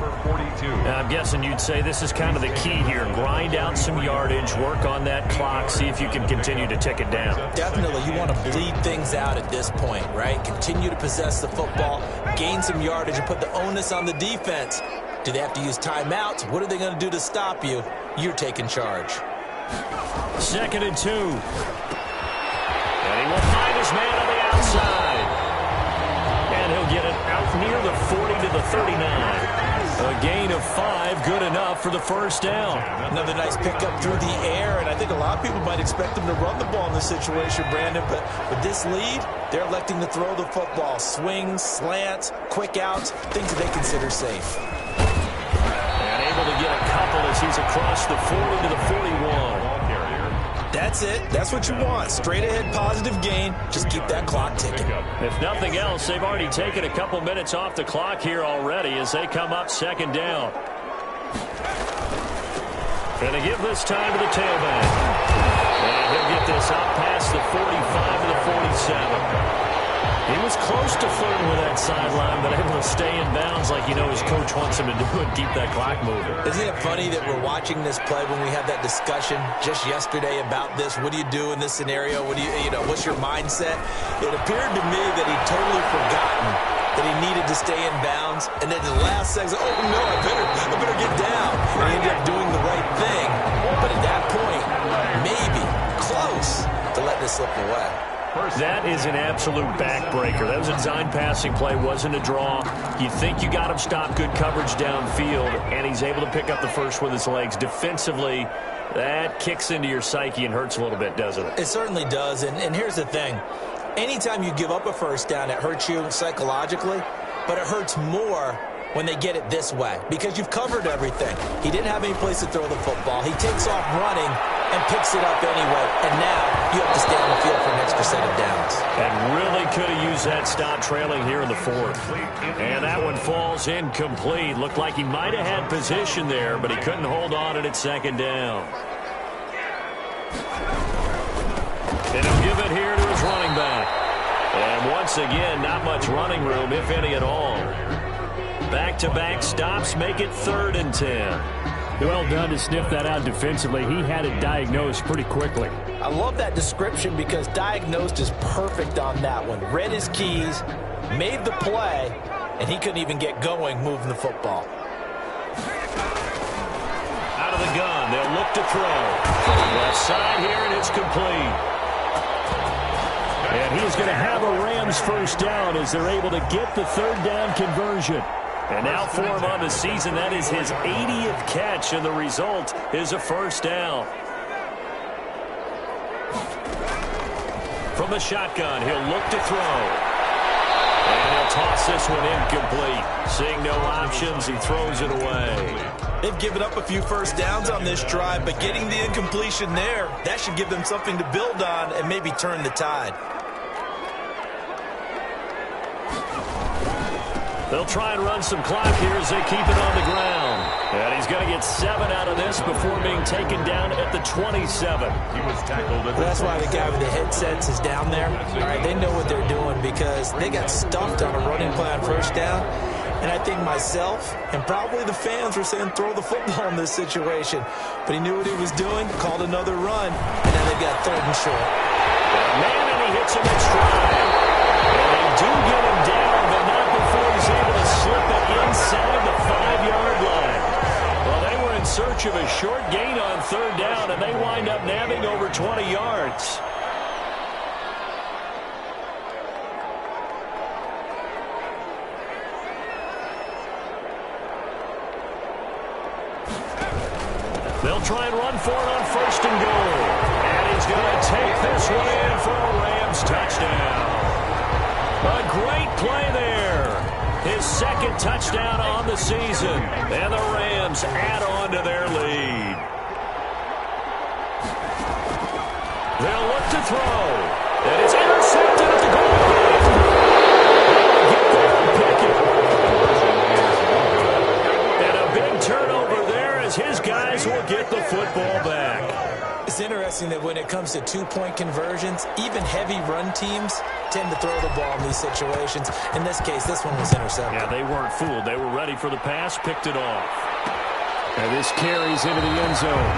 Now, I'm guessing you'd say this is kind of the key here. Grind out some yardage, work on that clock, see if you can continue to tick it down. Definitely. You want to bleed things out at this point, right? Continue to possess the football, gain some yardage, and put the onus on the defense. Do they have to use timeouts? What are they going to do to stop you? You're taking charge. 2nd and 2. And he will find his man on the outside. And he'll get it out near the 40 to the 39. A gain of 5, good enough for the 1st down. Another nice pickup through the air, and I think a lot of people might expect them to run the ball in this situation, Brandon, but with this lead, they're electing to throw the football. Swings, slants, quick outs, things that they consider safe. And able to get a couple as he's across the 40 to the 41. That's it. That's what you want. Straight ahead positive gain. Just keep that clock ticking. If nothing else, they've already taken a couple minutes off the clock here already as they come up 2nd down. Going to give this time to the tailback. And he'll get this out past the 45 to the 47. He was close to flirting with that sideline, but able to stay in bounds like you know his coach wants him to do and keep that clock moving. Isn't it funny that we're watching this play when we had that discussion just yesterday about this? What do you do in this scenario? What do you know, what's your mindset? It appeared to me that he'd totally forgotten that he needed to stay in bounds, and then the last second, oh no, I better get down. And he ended up doing the right thing, but at that point, maybe close to let this slip away. That is an absolute backbreaker. That was a design passing play, wasn't a draw. You think you got him stopped, good coverage downfield, and he's able to pick up the first with his legs. Defensively, that kicks into your psyche and hurts a little bit, doesn't it? It certainly does, and here's the thing. Anytime you give up a 1st down, it hurts you psychologically, but it hurts more when they get it this way because you've covered everything. He didn't have any place to throw the football. He takes off running and picks it up anyway, and now you have to stay on the field for an extra set of downs. And really could have used that stop trailing here in the 4th. And that one falls incomplete. Looked like he might have had position there, but he couldn't hold on it at 2nd down. And he'll give it here to his running back. And once again, not much running room, if any at all. Back-to-back stops make it 3rd and 10. Well done to sniff that out defensively. He had it diagnosed pretty quickly. I love that description because diagnosed is perfect on that one. Read his keys, made the play, and he couldn't even get going moving the football. Out of the gun, they'll look to throw. Left side here, and it's complete. And he's going to have a Rams 1st down as they're able to get the 3rd down conversion. And now for him on the season, that is his 80th catch, and the result is a 1st down. From the shotgun, he'll look to throw. And he'll toss this one incomplete. Seeing no options, he throws it away. They've given up a few first downs on this drive, but getting the incompletion there, that should give them something to build on and maybe turn the tide. They'll try and run some clock here as they keep it on the ground. And he's going to get 7 out of this before being taken down at the 27. He was tackled at That's why the guy with the headsets is down there. All right, they know what they're doing because they got stuffed on a running play on first down. And I think myself and probably the fans were saying throw the football in this situation. But he knew what he was doing, called another run, and now they've got 3rd and short. Man, and he hits him in stride. And they do get him down, but not before he's able to slip it inside the 5-yard line. Well, they were in search of a short gain on 3rd down, and they wind up nabbing over 20 yards. They'll try and run for it on 1st and goal. And he's going to take this one in for a Rams touchdown. A great play there. His 2nd touchdown on the season. And the Rams add on to their lead. They'll look to throw. And it's intercepted at the goal line. Get there and pick it. And a big turnover there as his guys will get the football back. It's interesting that when it comes to 2-point conversions, even heavy run teams tend to throw the ball in these situations. In this case, this one was intercepted. Yeah, they weren't fooled. They were ready for the pass, picked it off. And this carries into the end zone.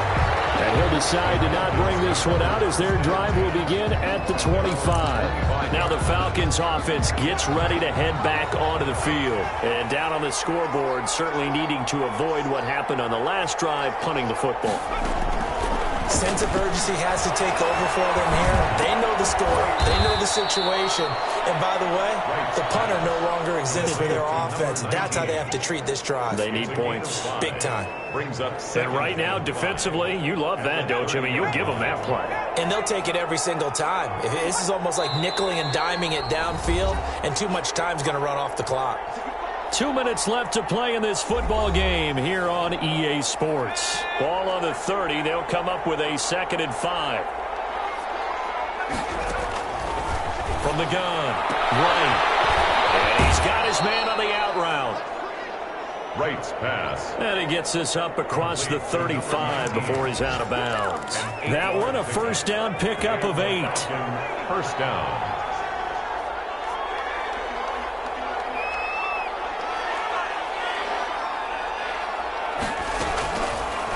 And he'll decide to not bring this one out as their drive will begin at the 25. Now the Falcons offense gets ready to head back onto the field. And down on the scoreboard, certainly needing to avoid what happened on the last drive, punting the football. Sense of urgency has to take over for them here. They know the score. They know the situation. And by the way, the punter no longer exists for their offense. That's how they have to treat this drive. They need points. Big time. brings up And right now, defensively, you love that, don't you? I mean, you'll give them that play. And they'll take it every single time. This is almost like nickeling and diming it downfield, and too much time's going to run off the clock. 2 minutes left to play in this football game here on EA Sports. Ball on the 30. They'll come up with a 2nd and 5. From the gun, right. And he's got his man on the out route. Wright's pass. And he gets this up across the 35 before he's out of bounds. That one, a first down pickup of 8. First down.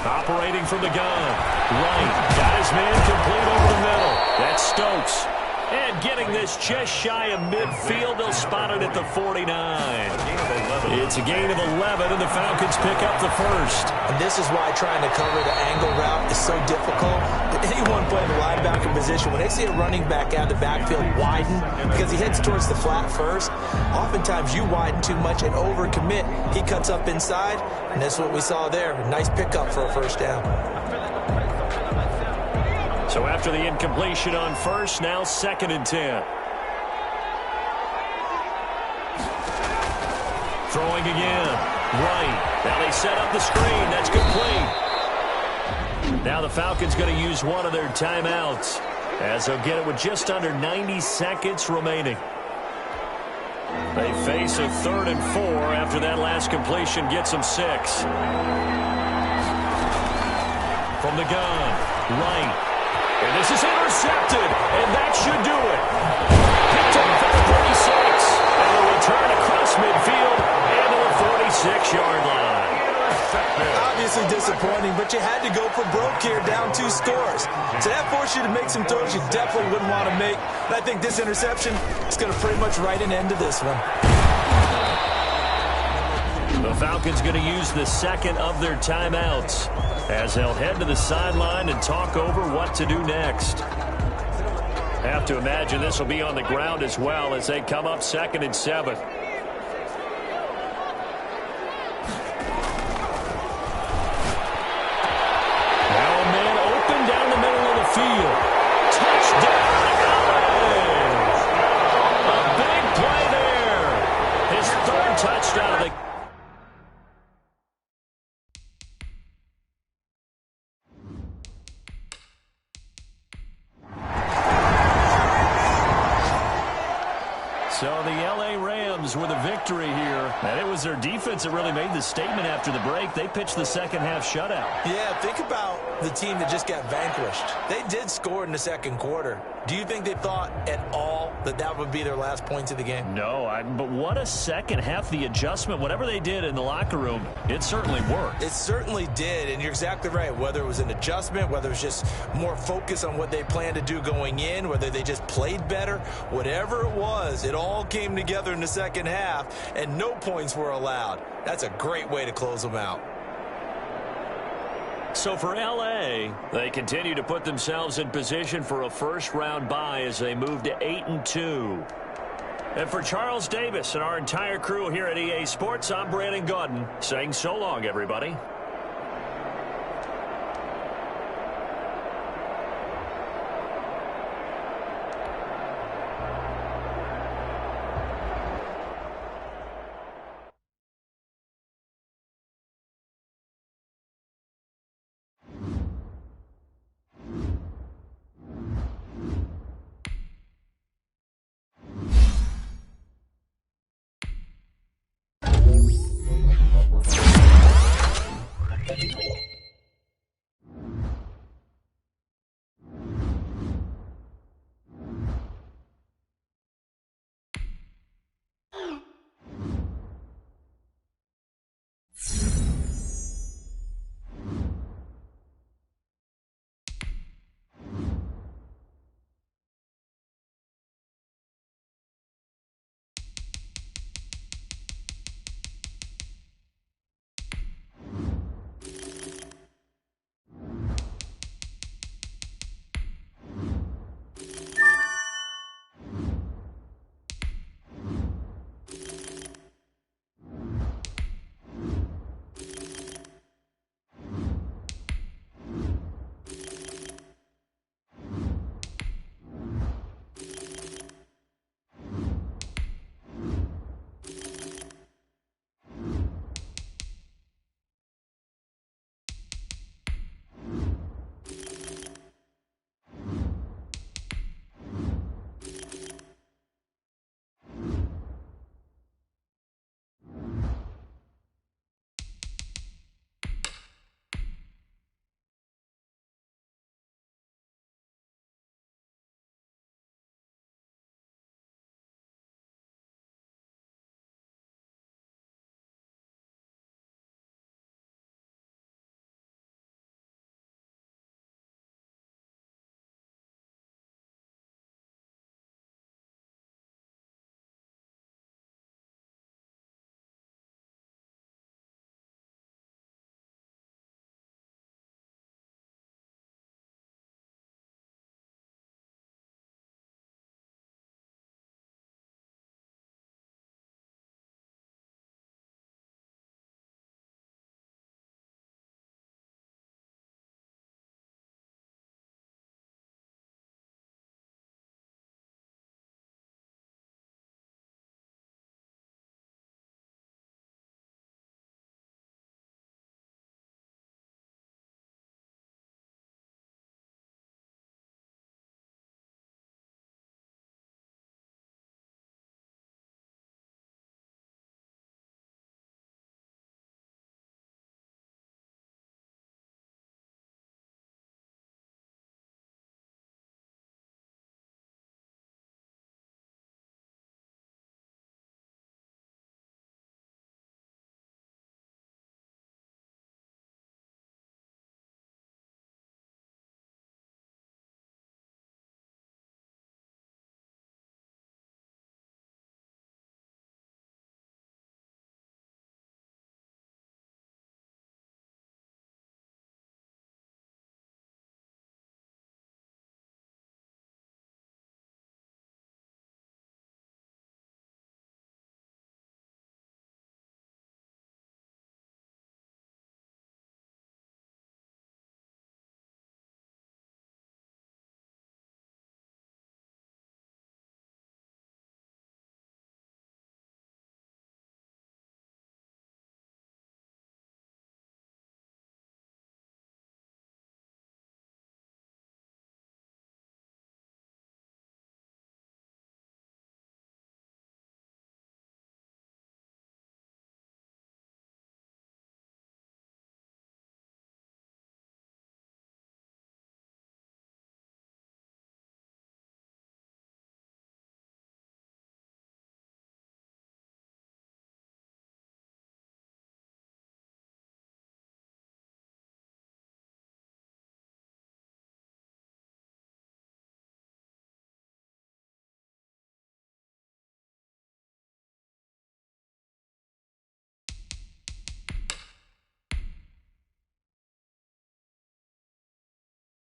Operating from the gun. Right. Got his man complete over the middle. That's Stokes. And getting this just shy of midfield. They'll spot it at the 49. It's a gain of 11, and the Falcons pick up the first. And this is why trying to cover the angle route is so difficult. Anyone playing the linebacker position, when they see a running back out of the backfield widen, because he heads towards the flat first, oftentimes you widen too much and overcommit. He cuts up inside, and that's what we saw there. Nice pickup for a first down. So after the incompletion on first, now 2nd and 10. Throwing again. Right. Now they set up the screen. That's complete. Now the Falcons going to use one of their timeouts as they'll get it with just under 90 seconds remaining. They face a 3rd and 4 after that last completion gets them 6. From the gun. Right. And this is intercepted, and that should do it. Picked off at the 36, and a return across midfield and to the 46-yard line. Obviously disappointing, but you had to go for broke here, down 2 scores. So that forced you to make some throws you definitely wouldn't want to make. And I think this interception is going to pretty much write an end to this one. The Falcons going to use the 2nd of their timeouts as they'll head to the sideline and talk over what to do next. Have to imagine this will be on the ground as well as they come up 2nd and 7. Now a man open down the middle of the field. Touchdown, Allen! A big play there. Rams with a victory here. And it was their defense that really made the statement after the break. They pitched the second half shutout. Yeah, think about the team that just got vanquished. They did score in the second quarter. Do you think they thought at all that that would be their last points of the game? No, but what a second half. The adjustment, whatever they did in the locker room, it certainly worked. It certainly did, and you're exactly right. Whether it was an adjustment, whether it was just more focus on what they planned to do going in, whether they just played better, whatever it was, it all came together in the second half, and no points were allowed. That's a great way to close them out. So for L.A., they continue to put themselves in position for a first-round bye as they move to 8-2. And for Charles Davis and our entire crew here at EA Sports, I'm Brandon Gaudin saying so long, everybody.